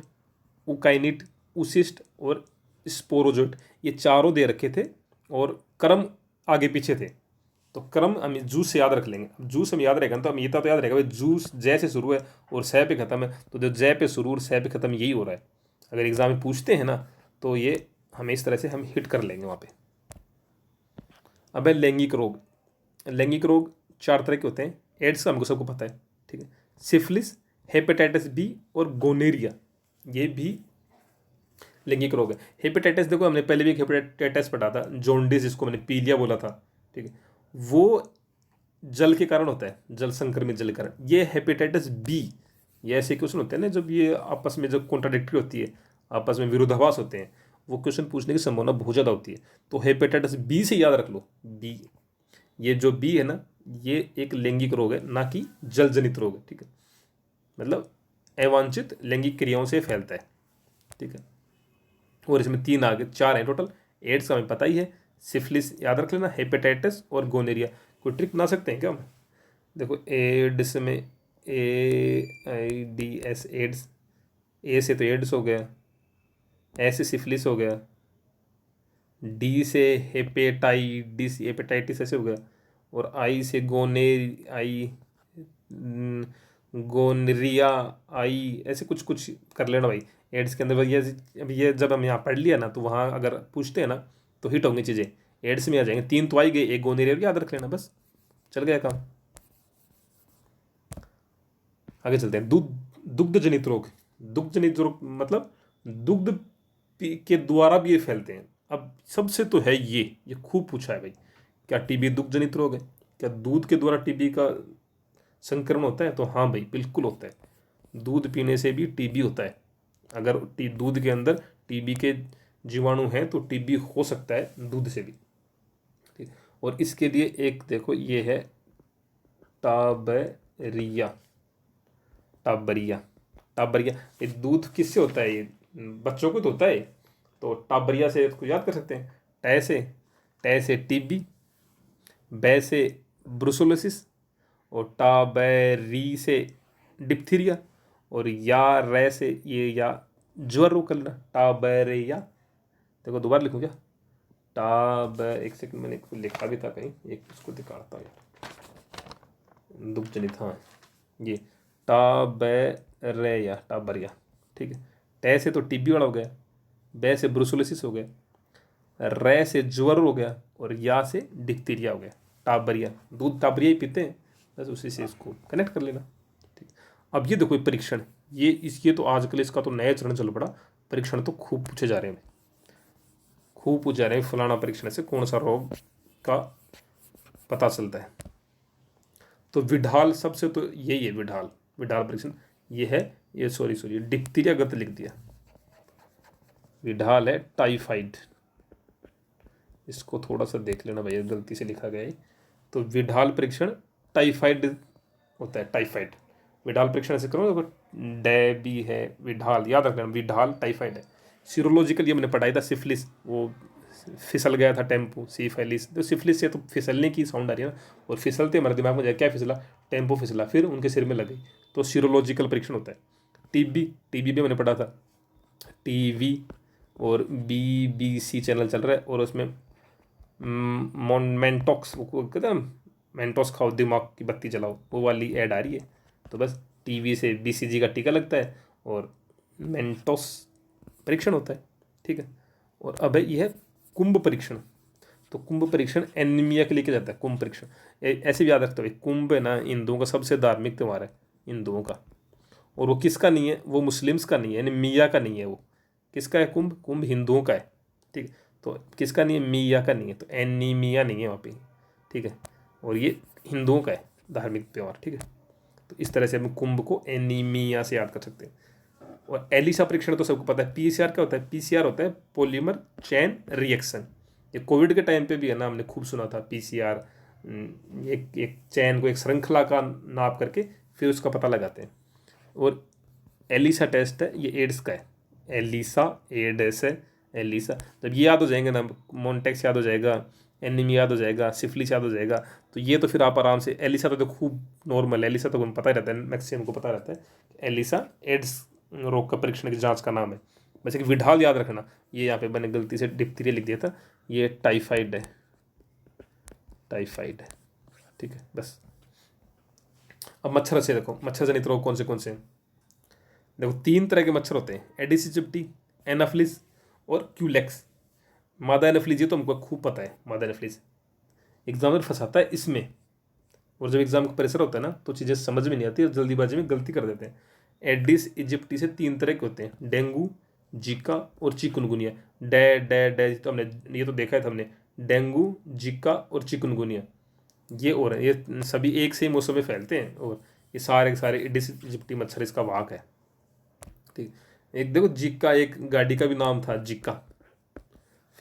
उकाइनिट, उसिस्ट और स्पोरोजोट, ये चारों दे रखे थे, और क्रम आगे पीछे थे। तो क्रम हम जूस से याद रख लेंगे। अब जूस हम याद रहेगा तो हम ये तो याद रहेगा भाई, जूस जय से शुरू है और सह पे खत्म है। तो जो जय पे शुरू और सह पे खत्म यही हो रहा है। अगर एग्जाम में पूछते हैं ना, तो ये हमें इस तरह से हम हिट कर लेंगे वहाँ पे। अब है लैंगिक रोग। लैंगिक रोग 4 तरह के होते हैं, एड्स का हमको सबको पता है, ठीक है। सिफिलिस, हेपेटाइटिस बी और गोनेरिया, ये भी लैंगिक रोग है। हेपेटाइटिस देखो हमने पहले भी एक हेपेटाइटिस पढ़ा था, जॉन्डिस जिसको मैंने पीलिया बोला था, ठीक है। वो जल के कारण होता है, जल संक्रमित जल के कारण। ये हेपेटाइटिस बी, ये ऐसे क्वेश्चन होते हैं ना जब ये आपस में जब कॉन्ट्राडिक्टरी होती है, आपस में विरोधाभास होते हैं, वो क्वेश्चन पूछने की संभावना बहुत ज़्यादा होती है। तो हेपेटाइटिस बी से याद रख लो, बी, ये जो बी है ना, ये एक लैंगिक रोग है, ना कि जल जनित रोग है, ठीक है। मतलब अवांछित लैंगिक क्रियाओं से फैलता है, ठीक है। और इसमें 3 आगे 4 हैं टोटल। एड्स का हमें पता ही है, सिफिलिस याद रख लेना, हेपेटाइटिस और गोनेरिया। कोई ट्रिक बना सकते हैं क्या हम? देखो एड्स में AIDS, एड्स, ए से तो एड्स हो गया, ए से सिफिलिस हो गया, डी से हेपेटाइटिस ऐसे हो गया, और आई से गोनरिया आई, ऐसे कुछ कुछ कर लेना भाई। एड्स के अंदर भैया अब ये जब हम यहाँ पढ़ लिया ना, तो वहाँ अगर पूछते हैं ना तो हिट होंगी चीज़ें, एड्स में आ जाएंगे। 3 तो आई गई, एक गोनरिया याद रख लेना, बस चल गया काम। आगे चलते हैं। दुग्ध जनित रोग। दुग्ध जनित रोग मतलब दुग्ध के द्वारा भी ये फैलते हैं। अब सबसे तो है ये खूब पूछा है भाई, क्या टीबी दुग्ध जनित रोग है? क्या दूध के द्वारा टीबी का संक्रमण होता है? तो हाँ भाई बिल्कुल होता है, दूध पीने से भी टीबी होता है। अगर दूध के अंदर टीबी के जीवाणु हैं तो टीबी हो सकता है दूध से भी, ठीक। और इसके लिए एक देखो ये है टाबरिया, टाबरिया, टाबरिया। ये दूध किससे होता है? ये बच्चों को तो होता है, तो टाबरिया से इसको याद कर सकते हैं। टे से टीबी, बै से ब्रुसोलोसिस, और टाबरी से डिप्थीरिया, और या रे से ये या ज्वर रोग कर लेना, टाबरिया। देखो दोबारा लिखूँ क्या? एक सेकंड, मैंने इसको लिखा भी था कहीं, एक इसको दिखाता हूँ यार, दुख जनित, हाँ ये टाबरिया, टाबरिया, ठीक है। टे से तो टीबी वाला हो गया, बै से ब्रुसोलिसिस हो गया, रे से ज्वर हो गया, और या से डिप्थीरिया हो गया, टाबरिया। दूध टाबरिया ही पीते हैं, बस उसी से इसको कनेक्ट कर लेना, ठीक। अब ये देखो परीक्षण, ये तो आजकल इसका तो नया चरण चल पड़ा, परीक्षण तो खूब पूछे जा रहे हैं, खूब पूछे जा रहे हैं। फलाना परीक्षण से कौन सा रोग का पता चलता है? तो विडाल सबसे तो यही है, विडाल परीक्षण ये है। ये सॉरी डिप्थीरिया गलत लिख दिया, विडाल है टाइफाइड, इसको थोड़ा सा देख लेना भैया, गलती से लिखा गया है। तो विडाल परीक्षण टाइफाइड होता है, टाइफाइड। विडाल परीक्षण ऐसे करो, डेबी है, विडाल याद रखना, विडाल टाइफाइड है। सीरोलॉजिकल ये मैंने पढ़ाई था, सिफिलिस, वो फिसल गया था टेम्पो, सिफिलिस। तो सिफिलिस से तो फिसलने की साउंड आ रही है ना, और फिसलते हमारे दिमाग में जाए क्या फिसला? टेम्पो फिसला, फिर उनके सिर में लग गई, तो सीरोलॉजिकल परीक्षण होता है। टीबी भी मैंने पढ़ा था, टीवी और BBC चैनल चल रहा है, और उसमें मेंटॉक्स, वो कहते हैं मेंटोस खाओ दिमाग की बत्ती जलाओ, वो वाली ऐड आ रही है। तो बस टीवी से BCG का टीका लगता है, और मेंटोस परीक्षण होता है, ठीक है। और अब है ये है कुंभ परीक्षण। तो कुंभ परीक्षण एनीमिया के लिए किया जाता है, कुंभ परीक्षण। ऐसे भी याद रखते हो, कुंभ है ना हिंदुओं का सबसे धार्मिक त्यौहार है, हिंदुओं का। और वो किसका नहीं है? वो मुस्लिम्स का नहीं है, यानी मियाँ का नहीं है। वो किसका है? कुंभ हिंदुओं का है, ठीक है। तो किसका नहीं है? मियाँ का नहीं है, तो एनीमिया नहीं है वहाँ पे, ठीक है। और ये हिंदुओं का है धार्मिक त्यौहार, ठीक है। तो इस तरह से हम कुंभ को एनीमिया से याद कर सकते हैं। और एलिसा परीक्षण तो सबको पता है। PCR क्या होता है? PCR होता है पॉलीमर चेन रिएक्शन। ये कोविड के टाइम पे भी है ना, हमने खूब सुना था PCR। एक चैन को, एक श्रृंखला का नाप करके फिर उसका पता लगाते हैं। और एलिसा टेस्ट है, ये एड्स का है, एलिसा एड्स है, एलिसा। जब ये याद हो जाएंगे ना, मोन्टेक्स याद हो जाएगा, एनीमिया याद हो जाएगा, सिफिलिस याद हो जाएगा, तो ये तो फिर आप आराम से। एलिसा तो खूब नॉर्मल, एलिसा तो पता ही रहता है, मैक्सिमम को पता रहता है। एलिसा एड्स रोग का परीक्षण की जांच का नाम है। वैसे कि विडाल याद रखना, ये यहाँ पे मैंने गलती से डिप्थीरिया लिख दिया था, ये टाइफाइड है, टाइफाइड है, ठीक है। बस अब मच्छर से देखो, मच्छर जनित रोग कौन से हैं? देखो 3 तरह के मच्छर होते हैं, एडिस इजिप्टी, एनाफ्लिस और क्यूलेक्स। मादा एनाफ्लिस ये तो हमको खूब पता है, मादा एनाफ्लिस एग्जामिनर फंसाता है इसमें। और जब एग्जाम का प्रेशर होता है ना तो चीज़ें समझ में नहीं आती और जल्दीबाजी में गलती कर देते हैं। एडिस इजिप्टी से 3 तरह के होते हैं, डेंगू, जीका और चिकुनगुनिया। डे डे डे तो हमने ये तो देखा है था हमने, डेंगू, जीका और चिकुनगुनिया ये और है, ये सभी एक से ही मौसम में फैलते हैं और ये सारे के सारे एडिस इजिप्टी मच्छर इसका वाहक है। ठीक, एक देखो जिक्का, एक गाड़ी का भी नाम था जिक्का।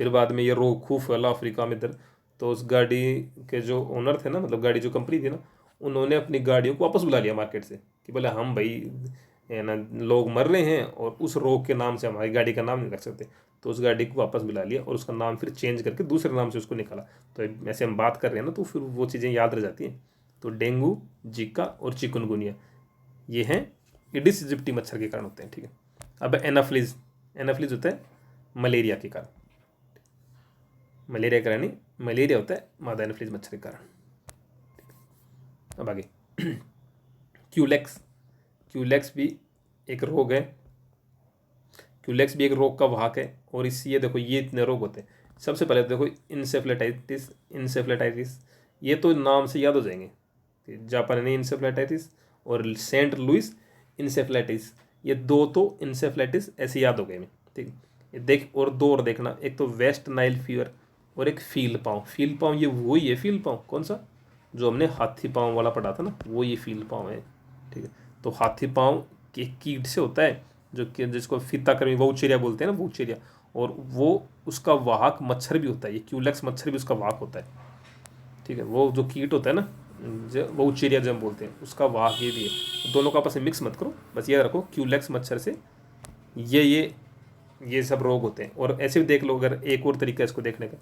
फिर बाद में ये रोग खूब फैला अफ्रीका में इधर, तो उस गाड़ी के जो ओनर थे ना, मतलब गाड़ी जो कंपनी थी ना, उन्होंने अपनी गाड़ियों को वापस बुला लिया मार्केट से कि बोले हम भाई है ना, लोग मर रहे हैं और उस रोग के नाम से हमारी गाड़ी का नाम नहीं रख सकते। तो उस गाड़ी को वापस बुला लिया और उसका नाम फिर चेंज करके दूसरे नाम से उसको निकाला। तो ऐसे हम बात कर रहे हैं ना तो फिर वो चीज़ें याद रह जाती हैं। तो डेंगू, जिका और चिकनगुनिया ये हैं इडिस इजिप्टी मच्छर के कारण होते हैं। ठीक है, अब एनाफ्लीज, एनाफ्लीज होता है मलेरिया के कारण, मलेरिया के कारण नहीं, मलेरिया होता है मादा एनाफ्लीज मच्छर के कारण। अब आगे क्यूलेक्स, क्यूलेक्स भी एक रोग है, क्यूलेक्स भी एक रोग का वाहक है। और इससे ये देखो ये इतने रोग होते हैं। सबसे पहले तो देखो इंसेफ्लेटाइटिस, इंसेफ्लेटाइटिस ये तो नाम से याद हो जाएंगे, जापानी इंसेफ्लेटाइटिस और सेंट लुइस इंसेफ्लाइटिस, ये दो तो इंसेफ्लाइटिस ऐसे याद हो गए में। ठीक, ये देख और दो और देखना, एक तो वेस्ट नाइल फीवर और एक फील पाँव। फील पाँव ये वही है, फील पाँव कौन सा जो हमने हाथी पाँव वाला पढ़ा था ना, वो ये फील पाँव है। ठीक है, तो हाथी पाँव के कीट से होता है जो कि जिसको फीताकृमि वोउचेरिया बोलते हैं ना, वोउचेरिया, और वो उसका वाहक मच्छर भी होता है, ये क्यूलेक्स मच्छर भी उसका वाहक होता है। ठीक है, वो जो कीट होता है ना वोउचेरिया जो हम बोलते हैं उसका वाहक ये भी है। दोनों का आपस में मिक्स मत करो, बस याद रखो क्यूलेक्स मच्छर से ये सब रोग होते हैं। और ऐसे भी देख लो, अगर एक और तरीका है इसको देखने का,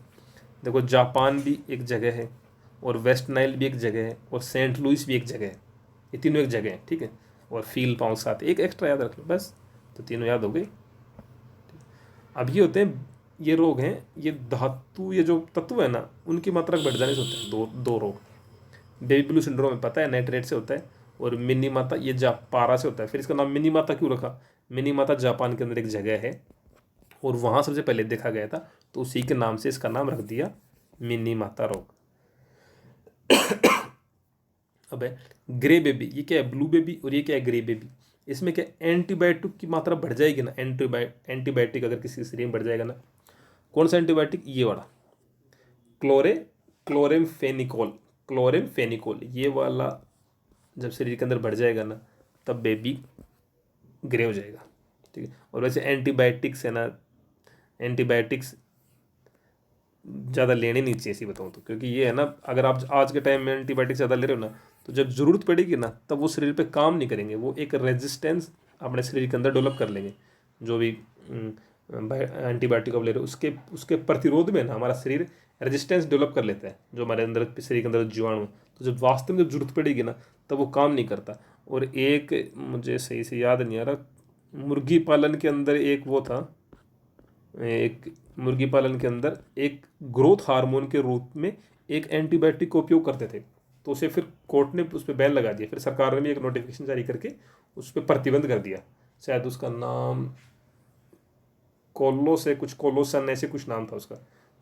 देखो जापान भी एक जगह है और वेस्ट नाइल भी एक जगह है और सेंट लुइस भी एक जगह है, ये तीनों एक जगह है। ठीक है, और फील पाँव साथ एक एक्स्ट्रा याद रख लो बस, तो तीनों याद हो गए। अब ये होते हैं, ये रोग हैं, ये धातु, ये जो तत्व है ना उनकी मात्रा बढ़ जाने से होते हैं दो दो रोग। बेबी ब्लू सिंड्रोम में पता है नाइट्रेट से होता है, और मिनी माता ये जापारा से होता है। फिर इसका नाम मिनी माता क्यों रखा, मिनी माता जापान के अंदर एक जगह है और वहाँ सबसे पहले देखा गया था, तो उसी के नाम से इसका नाम रख दिया मिनी माता रोग। अब है ग्रे बेबी, ये क्या है ब्लू बेबी और ये क्या है ग्रे बेबी। इसमें क्या एंटीबायोटिक की मात्रा बढ़ जाएगी ना, एंटीबायोटिक अगर किसी शरीर में बढ़ जाएगा ना, कौन सा एंटीबायोटिक, ये वाला क्लोरेमफेनिकोल, क्लोरेमफेनिकोल ये वाला जब शरीर के अंदर बढ़ जाएगा ना तब बेबी ग्रे हो जाएगा। ठीक है, और वैसे एंटीबायोटिक्स है ना, एंटीबायोटिक्स ज़्यादा लेने नहीं चाहिए ऐसी बताऊँ तो, क्योंकि ये है ना अगर आप आज के टाइम में एंटीबायोटिक्स ज़्यादा ले रहे हो ना तो जब ज़रूरत पड़ेगी ना तब वो शरीर पे काम नहीं करेंगे, वो एक रेजिस्टेंस अपने शरीर के अंदर डेवलप कर लेंगे। जो भी एंटीबायोटिक आप ले रहे हो उसके उसके प्रतिरोध में ना हमारा शरीर रेजिस्टेंस डेवलप कर लेता है, जो हमारे अंदर शरीर के अंदर जीवाणु। तो जब वास्तव में जब जरूरत पड़ेगी ना तब वो काम नहीं करता। और एक मुझे सही से याद नहीं आ रहा, मुर्गी पालन के अंदर एक वो था, एक मुर्गी पालन के अंदर एक ग्रोथ हार्मोन के रूप में एक एंटीबायोटिक का उपयोग करते थे, तो उसे फिर कोर्ट ने उस पर बैन लगा दिया। फिर सरकार ने भी एक नोटिफिकेशन जारी करके उस पर प्रतिबंध कर दिया, शायद उसका नाम कोलो से कुछ, कोलोसन ऐसे कुछ नाम था उसका।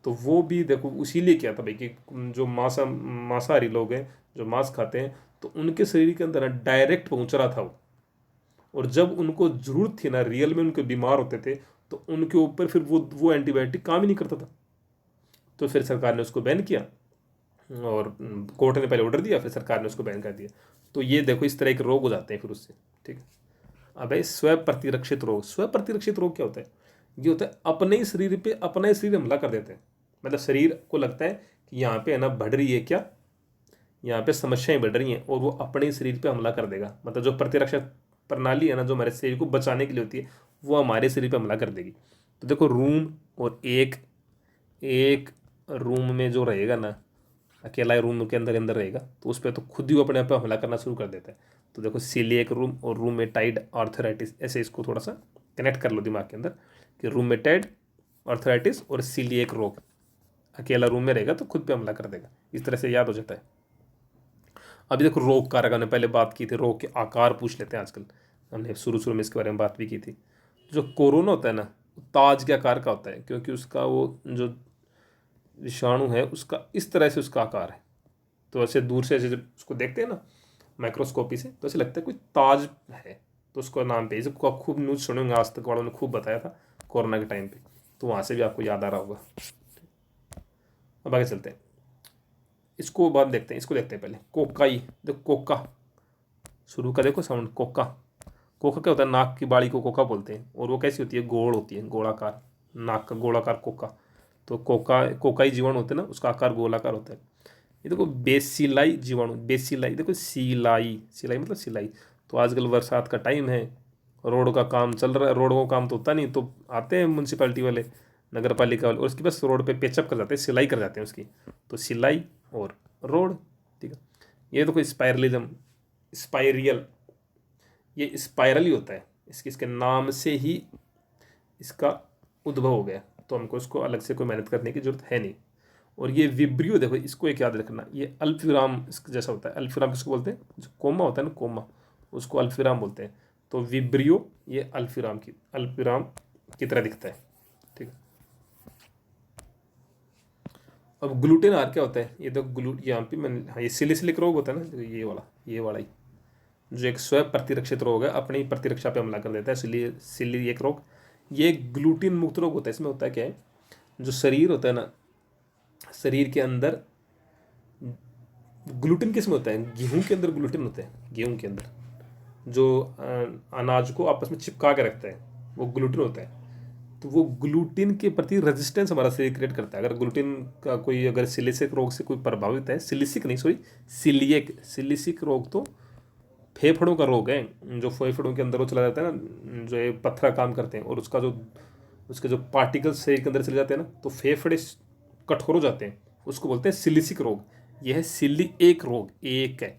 तो वो भी देखो इसीलिए क्या था भाई कि जो मांसाहारी लोग हैं, जो मांस खाते हैं, तो उनके शरीर के अंदर डायरेक्ट पहुंच रहा था वो, और जब उनको जरूरत थी ना रियल में उनके बीमार होते थे तो उनके ऊपर फिर वो एंटीबायोटिक काम ही नहीं करता था। तो फिर सरकार ने उसको बैन किया और कोर्ट ने पहले ऑर्डर दिया, फिर सरकार ने उसको बैन कर दिया। तो ये देखो इस तरह के रोग हो जाते हैं फिर उससे। ठीक है, अब है स्व प्रतिरक्षित रोग। स्व प्रतिरक्षित रोग क्या होता है, ये होता है अपने ही शरीर पे अपना ही शरीर हमला कर देते हैं। मतलब शरीर को लगता है कि यहाँ पे है ना बढ़ रही है क्या, यहाँ पे समस्याएं बढ़ रही हैं, और वो अपने ही शरीर पे हमला कर देगा। मतलब जो प्रतिरक्षा प्रणाली है ना जो हमारे शरीर को बचाने के लिए होती है वो हमारे शरीर पे हमला कर देगी। तो देखो रूम, और एक एक रूम में जो रहेगा ना, अकेला रूम के अंदर अंदर रहेगा तो उस पर तो खुद ही वो अपने आप पे हमला करना शुरू कर देता है। तो देखो सीलिएक रूम और रूमेटाइड आर्थराइटिस, ऐसे इसको थोड़ा सा कनेक्ट कर लो दिमाग के अंदर कि रूमेटाइड आर्थराइटिस और सीलिएक रोग, अकेला रूम में रहेगा तो खुद पे हमला कर देगा। इस तरह से याद हो जाता है। अभी देखो रोग कारक, हमने पहले बात की थी, रोग के आकार पूछ लेते हैं आजकल, हमने शुरू शुरू में इसके बारे में बात भी की थी। जो कोरोना होता है ना ताज के आकार का होता है, क्योंकि उसका वो जो विषाणु है उसका इस तरह से उसका आकार है। तो ऐसे दूर से ऐसे जब उसको देखते हैं ना माइक्रोस्कोपी से, तो ऐसे लगता है कोई ताज है। तो उसको नाम पे जब आप खूब न्यूज़ सुनेंगे, आज तक वालों ने खूब बताया था कोरोना के टाइम पे, तो वहाँ से भी आपको याद आ रहा होगा। अब आगे चलते हैं, इसको बाद देखते हैं, इसको देखते हैं पहले। कोकाई, देखो कोका शुरू का देखो साउंड, कोका। कोका क्या होता है, नाक की बाड़ी को कोका बोलते हैं, और वो कैसी होती है, गोल होती है, गोलाकार, नाक का गोलाकार कोका। तो कोका, कोकाई जीवाणु होते हैं ना, उसका आकार गोलाकार होता है। ये देखो बेसिलाई जीवाणु, बेसिलाई देखो, सिलाई, सिलाई मतलब सिलाई। तो आजकल बरसात का टाइम है, रोड का काम चल रहा है, रोड का काम तो होता नहीं, तो आते हैं म्यूनसिपैलिटी वाले, नगर पालिका वाले, और उसकी बस रोड पे पेचअप कर जाते हैं, सिलाई कर जाते हैं उसकी। तो सिलाई और रोड, ठीक है। ये देखो स्पायरलिज्म, स्पायरियल, ये स्पायरल ही होता है, इसके नाम से ही इसका उद्भव हो गया, तो हमको इसको अलग से कोई मेहनत करने की जरूरत है नहीं। और ये विब्रियो देखो, इसको एक याद रखना, ये अल्पविराम इसके जैसा होता है। अल्पविराम किसको बोलते हैं, जो कोमा होता है ना, कोमा, उसको अल्पविराम बोलते हैं। तो विब्रियो ये अल्पविराम की तरह दिखता है, ठीक है। अब ग्लूटेन आर क्या होता है, ये तो यहाँ पे मैंने, हाँ, ये सिलिसिलिक रोग होता है ना, ये वाला ही, जो एक स्वयं प्रतिरक्षित रोग है, अपनी ही प्रतिरक्षा पे हमला कर देता है, इसलिए सिलिएक रोग। ये ग्लूटीन मुक्त रोग होता है। इसमें होता है क्या है, जो शरीर होता है ना, शरीर के अंदर ग्लूटीन किस में होता है, गेहूं के अंदर ग्लूटीन होता है, गेहूं के अंदर जो अनाज को आपस में चिपका के रखता है, वो ग्लूटीन होता है। तो वो ग्लूटीन के प्रति रेजिस्टेंस हमारा शरीर क्रिएट करता है। अगर ग्लूटीन का कोई, अगर सिलिसिक रोग से कोई प्रभावित है, सिलिसिक नहीं सॉरी, सिलिसिक रोग तो फेफड़ों का रोग है, जो फेफड़ों के अंदर वो चला जाता है ना, जो ये पत्थरा काम करते हैं, और उसका जो, उसके जो पार्टिकल्स शरीर के अंदर चले जाते हैं ना, तो फेफड़े कठोर हो जाते हैं, उसको बोलते हैं सिलिसिक रोग। यह है सिलिएक रोग, एक है,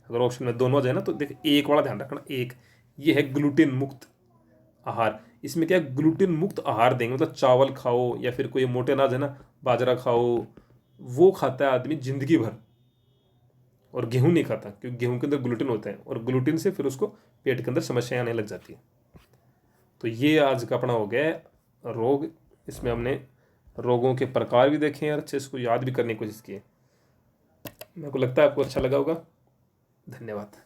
अगर ऑप्शन में दोनों जाए ना तो देख, एक वाला ध्यान रखना, एक। ये है ग्लूटीन मुक्त आहार। इसमें क्या है, ग्लूटीन मुक्त आहार देंगे, मतलब चावल खाओ, या फिर कोई मोटे अनाज है ना, बाजरा खाओ, वो खाता है आदमी जिंदगी भर, और गेहूं नहीं खाता, क्योंकि गेहूं के अंदर ग्लूटीन होता है, और ग्लूटीन से फिर उसको पेट के अंदर समस्याएं आने लग जाती है। तो ये आज का अपना हो गया रोग। इसमें हमने रोगों के प्रकार भी देखे हैं, और अच्छे से इसको याद भी करने की कोशिश की है। मेरे को लगता है आपको अच्छा लगा होगा। धन्यवाद।